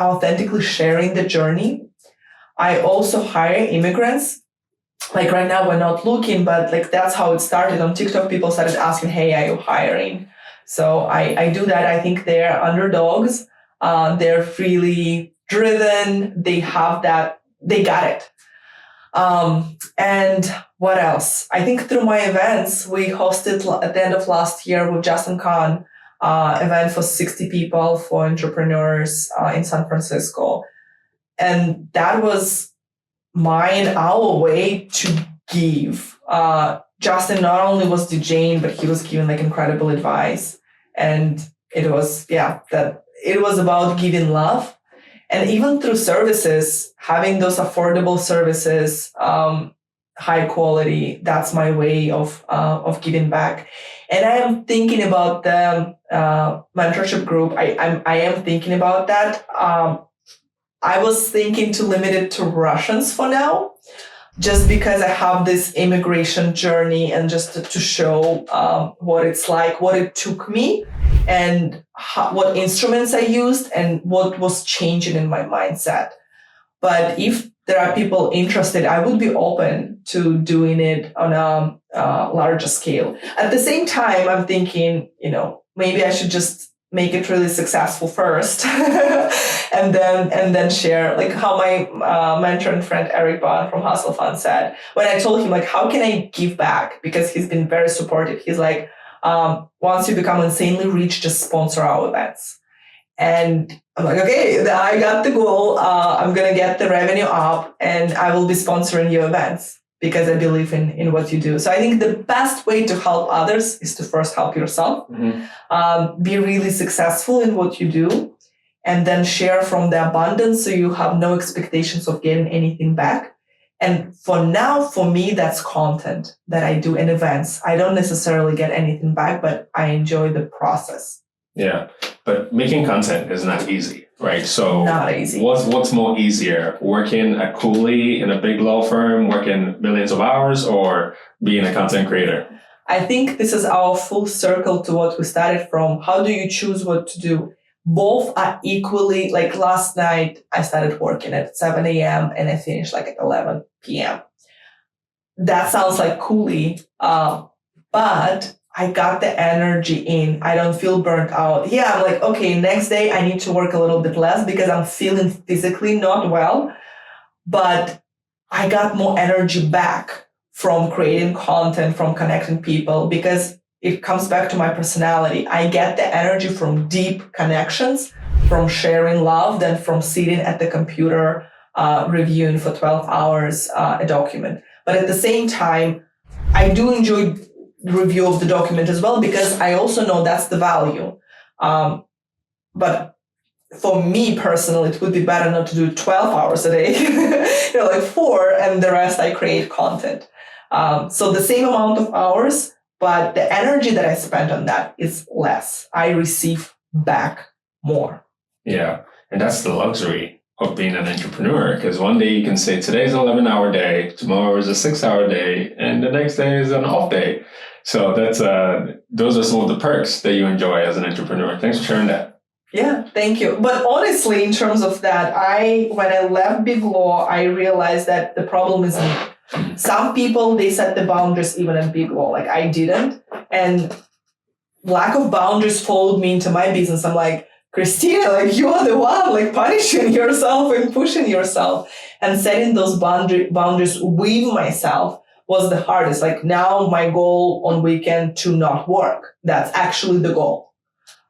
Speaker 1: authentically sharing the journey. I also hire immigrants. Right now we're not looking, but that's how it started. On TikTok, people started asking, hey, are you hiring? So I do that. I think they're underdogs. They're really driven. They have that. They got it. And what else? I think through my events, we hosted at the end of last year with Justin Khan, event for 60 people for entrepreneurs in San Francisco. And that was our way to give. Justin not only was DJing, but he was giving incredible advice. And it was about giving love. And even through services, having those affordable services, high quality, that's my way of giving back. And I am thinking about the mentorship group. I am thinking about that. I was thinking to limit it to Russians for now, just because I have this immigration journey and just to show what it's like, what it took me, and what instruments I used and what was changing in my mindset. But if there are people interested, I would be open to doing it on a larger scale. At the same time, I'm thinking, maybe I should just make it really successful first and then share, how my mentor and friend Eric Bond from Hustle Fund said, when I told him, how can I give back? Because he's been very supportive. He's like, once you become insanely rich, just sponsor our events. And I'm like, okay, I got the goal. I'm going to get the revenue up and I will be sponsoring your events because I believe in what you do. So I think the best way to help others is to first help yourself, be really successful in what you do, and then share from the abundance so you have no expectations of getting anything back. And for now, for me, that's content that I do in events. I don't necessarily get anything back, but I enjoy the process.
Speaker 2: Yeah, but making content is not easy, right? So
Speaker 1: not easy.
Speaker 2: What's more easier, working a coolie in a big law firm, working millions of hours, or being a content creator?
Speaker 1: I think this is our full circle to what we started from. How do you choose what to do? Both are equally, last night, I started working at 7 a.m. and I finished at 11 p.m. That sounds like coolie, but I got the energy in. I don't feel burnt out. Yeah, I'm like, okay, next day I need to work a little bit less because I'm feeling physically not well. But I got more energy back from creating content, from connecting people, because it comes back to my personality. I get the energy from deep connections, from sharing love, than from sitting at the computer reviewing for 12 hours a document. But at the same time, I do enjoy review of the document as well, because I also know that's the value. but for me personally, it would be better not to do 12 hours a day, like 4, and the rest I create content. So the same amount of hours, but the energy that I spent on that is less. I receive back more.
Speaker 2: Yeah. And that's the luxury of being an entrepreneur, because one day you can say today's an 11-hour day, tomorrow is a 6-hour day, and the next day is an off day. So that's those are some of the perks that you enjoy as an entrepreneur. Thanks for sharing that.
Speaker 1: Yeah, thank you. But honestly, in terms of that, when I left Big Law, I realized that the problem is me. Some people, they set the boundaries even in Big Law, like I didn't. And lack of boundaries followed me into my business. I'm like, Kristina, like you are the one, like punishing yourself and pushing yourself, and setting those boundaries with myself was the hardest. Like now my goal on weekend to not work. That's actually the goal.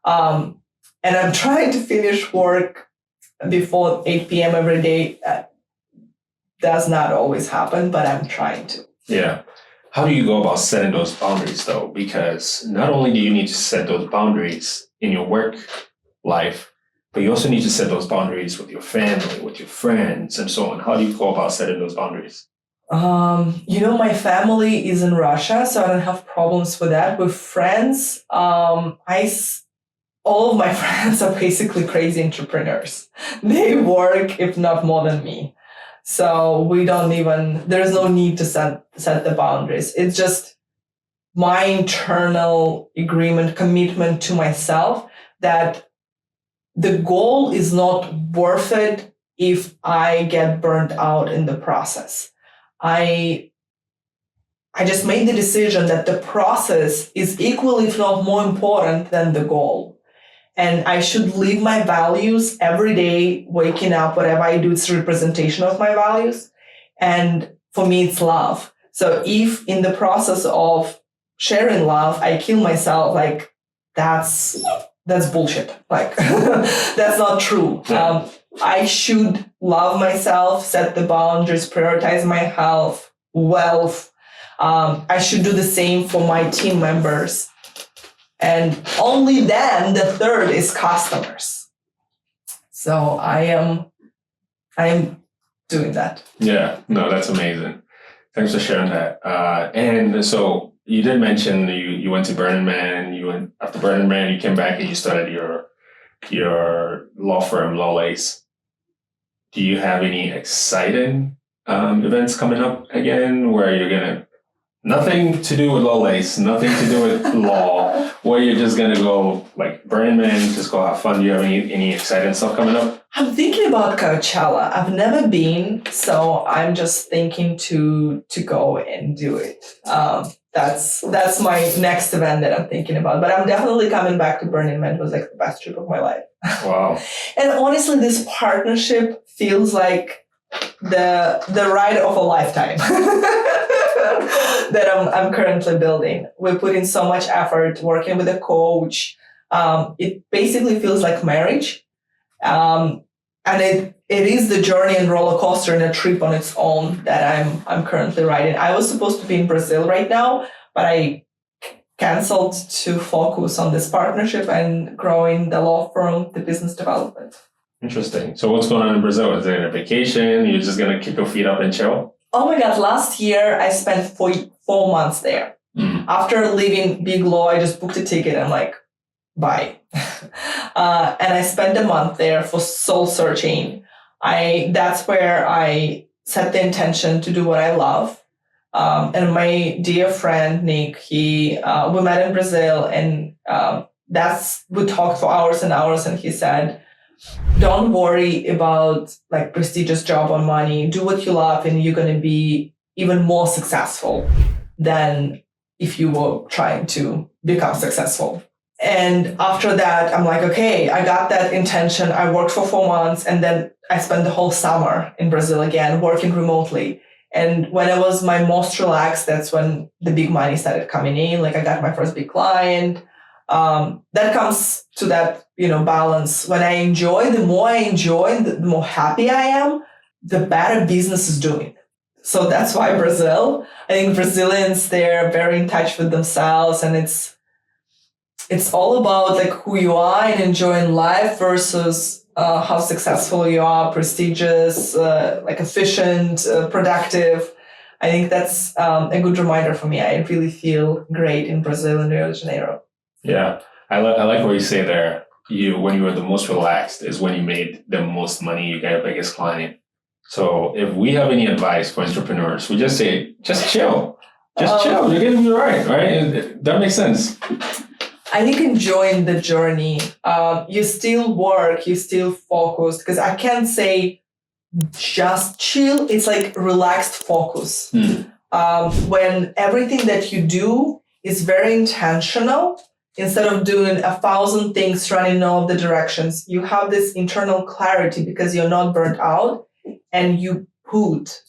Speaker 1: And I'm trying to finish work before 8 p.m. every day. That does not always happen, but I'm trying to.
Speaker 2: Yeah. How do you go about setting those boundaries though? Because not only do you need to set those boundaries in your work life, but you also need to set those boundaries with your family, with your friends, and so on. How do you go about setting those boundaries?
Speaker 1: My family is in Russia, so I don't have problems with that. With friends, all of my friends are basically crazy entrepreneurs. They work, if not more than me. So there's no need to set the boundaries. It's just my internal commitment to myself that the goal is not worth it if I get burnt out in the process. I just made the decision that the process is equally, if not more important than the goal. And I should live my values every day, waking up, whatever I do, it's a representation of my values. And for me, it's love. So if in the process of sharing love, I kill myself, like that's bullshit. Like that's not true. I should love myself, set the boundaries, prioritize my health, wealth. I should do the same for my team members. And only then the third is customers. So I am doing that.
Speaker 2: Yeah, no, that's amazing. Thanks for sharing that. And so you did mention you went to Burning Man. After Burning Man, you came back and you started your law firm, Lawlace. Do you have any exciting events coming up again where you're gonna nothing to do with Lawlace, nothing to do with law, where you're just gonna go like Burning Man, just go have fun? Do you have any exciting stuff coming up?
Speaker 1: I'm thinking about Coachella. I've never been, so I'm just thinking to go and do it. That's my next event that I'm thinking about. But I'm definitely coming back to Burning Man. It was like the best trip of my life.
Speaker 2: Wow.
Speaker 1: And honestly, this partnership feels like the ride of a lifetime that I'm currently building. We put in so much effort working with a coach. It basically feels like marriage. And it is the journey and roller coaster and a trip on its own that I'm currently riding. I was supposed to be in Brazil right now, but I canceled to focus on this partnership and growing the law firm, the business development.
Speaker 2: Interesting. So what's going on in Brazil? Is it a vacation? You're just going to kick your feet up and chill?
Speaker 1: Oh my God. Last year, I spent 4 months there. After leaving Big Law, I just booked a ticket. I'm like, bye. And I spent a month there for soul searching. That's where I set the intention to do what I love. And my dear friend, Nick, we met in Brazil, and we talked for hours and hours, and he said, don't worry about like prestigious job or money. Do what you love, and you're going to be even more successful than if you were trying to become successful. And after that, I'm like, okay, I got that intention. I worked for 4 months, and then I spent the whole summer in Brazil again, working remotely. And when I was my most relaxed, that's when the big money started coming in. Like I got my first big client. That comes to that, balance. When I enjoy, the more I enjoy, the more happy I am, the better business is doing. So that's why Brazil. I think Brazilians, they're very in touch with themselves, and it's all about like who you are and enjoying life versus how successful you are, prestigious, like efficient, productive. I think that's a good reminder for me. I really feel great in Brazil and Rio de Janeiro.
Speaker 2: Yeah, I like what you say there. When you were the most relaxed is when you made the most money, you got your biggest client. So if we have any advice for entrepreneurs, we just say, just chill. Just chill. You're going to be all right? That makes sense.
Speaker 1: I think enjoying the journey. You still work, you still focus. Because I can't say just chill. It's like relaxed focus. When everything that you do is very intentional, instead of doing 1,000 things running in all the directions, you have this internal clarity because you're not burnt out and you put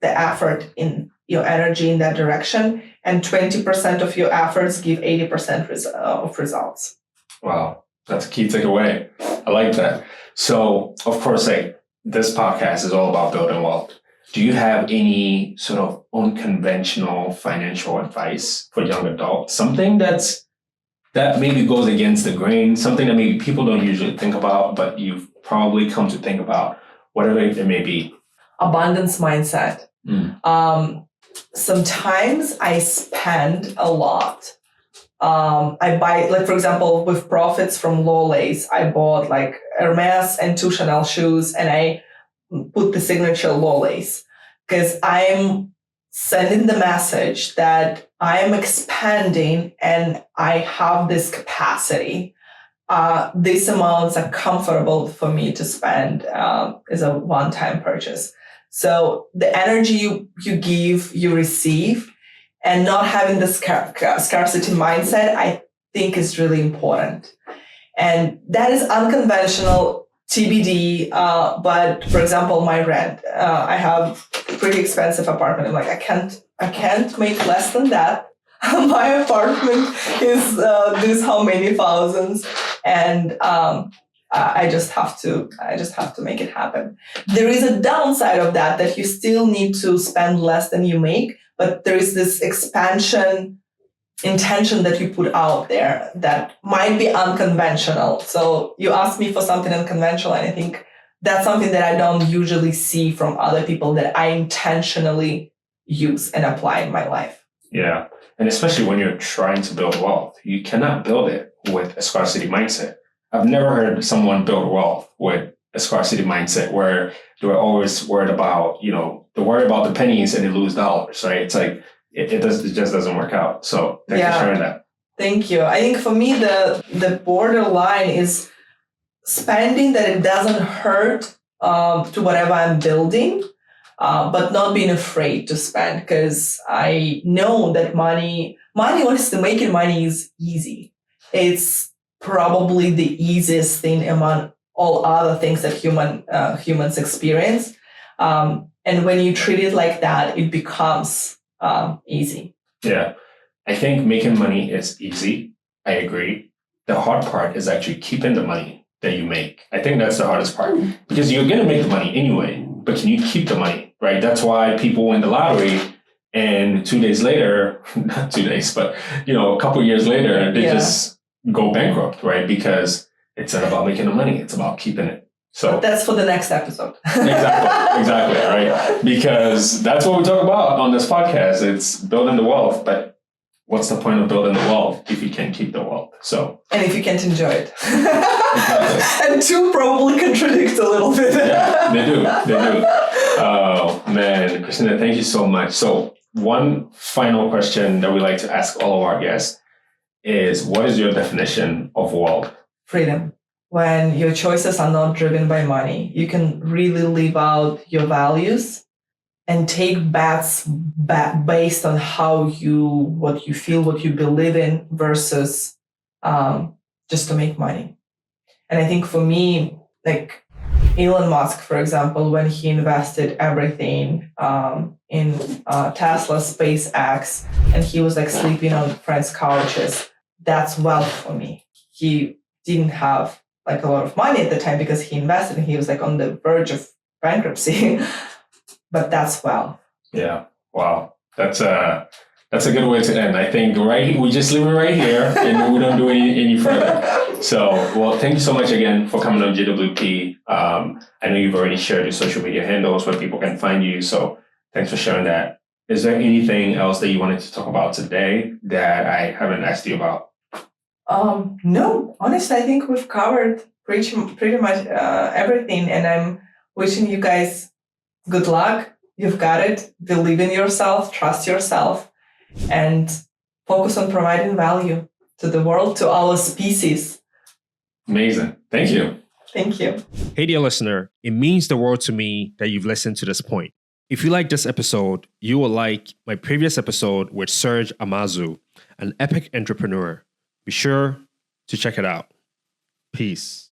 Speaker 1: the effort in your energy in that direction. And 20% of your efforts give 80% of results.
Speaker 2: Wow. That's a key takeaway. I like that. So, of course, this podcast is all about building wealth. Do you have any sort of unconventional financial advice for young adults? Something that maybe goes against the grain, something that maybe people don't usually think about, but you've probably come to think about, whatever it may be.
Speaker 1: Abundance mindset. Sometimes I spend a lot. I buy, like, for example, with profits from Lawlace, I bought like Hermes and 2 Chanel shoes, and I put the signature Lawlace because I'm sending the message that I'm expanding and I have this capacity. These amounts are comfortable for me to spend as a one-time purchase. So the energy you give, you receive, and not having the scarcity mindset, I think is really important. And that is unconventional, TBD. But for example, my rent, I have a pretty expensive apartment. I'm like, I can't make less than that. My apartment is this how many thousands, and I just have to make it happen. There is a downside of that you still need to spend less than you make, but there is this expansion intention that you put out there that might be unconventional. So you asked me for something unconventional, and I think that's something that I don't usually see from other people that I intentionally use and apply in my life.
Speaker 2: Yeah. And especially when you're trying to build wealth, you cannot build it with a scarcity mindset. I've never heard someone build wealth with a scarcity mindset where they're always worried about, they worry about the pennies and they lose dollars, right? It's like, it just doesn't work out. So thanks for sharing that.
Speaker 1: Thank you. I think for me, the borderline is spending that it doesn't hurt to whatever I'm building, but not being afraid to spend, because I know that money, honestly, making money is easy. It's probably the easiest thing among all other things that humans experience. And when you treat it like that, it becomes easy.
Speaker 2: Yeah. I think making money is easy. I agree. The hard part is actually keeping the money that you make. I think that's the hardest part, because you're going to make the money anyway, but can you keep the money, right? That's why people win the lottery, and 2 days later, not 2 days, but, a couple of years later, they just go bankrupt, right? Because it's not about making the money. It's about keeping it. So
Speaker 1: but that's for the next episode.
Speaker 2: Exactly, right? Because that's what we talk about on this podcast. It's building the wealth, but what's the point of building the wealth if you can't keep the wealth? So,
Speaker 1: and if you can't enjoy it.
Speaker 2: Exactly.
Speaker 1: And two probably contradict a little bit.
Speaker 2: Yeah, they do. Oh, man. Kristina, thank you so much. So one final question that we like to ask all of our guests is, what is your definition of wealth?
Speaker 1: Freedom. When your choices are not driven by money, you can really live out your values and take bets based on what you feel, what you believe in, versus just to make money. And I think for me, like Elon Musk, for example, when he invested everything in Tesla, SpaceX, and he was like sleeping on friends' couches, that's wealth for me. He didn't have like a lot of money at the time because he invested and he was like on the verge of bankruptcy. But that's wealth.
Speaker 2: Yeah. Wow. That's That's a good way to end. I think we just leave it right here and we don't do any further. So, well, thank you so much again for coming on GWP. I know you've already shared your social media handles where people can find you. So thanks for sharing that. Is there anything else that you wanted to talk about today that I haven't asked you about?
Speaker 1: No, honestly, I think we've covered pretty much everything, and I'm wishing you guys good luck. You've got it. Believe in yourself, trust yourself, and focus on providing value to the world, to our species.
Speaker 2: Amazing. Thank you.
Speaker 1: Thank you.
Speaker 3: Hey, dear listener, it means the world to me that you've listened to this point. If you like this episode, you will like my previous episode with Serge Amazu, an epic entrepreneur. Be sure to check it out. Peace.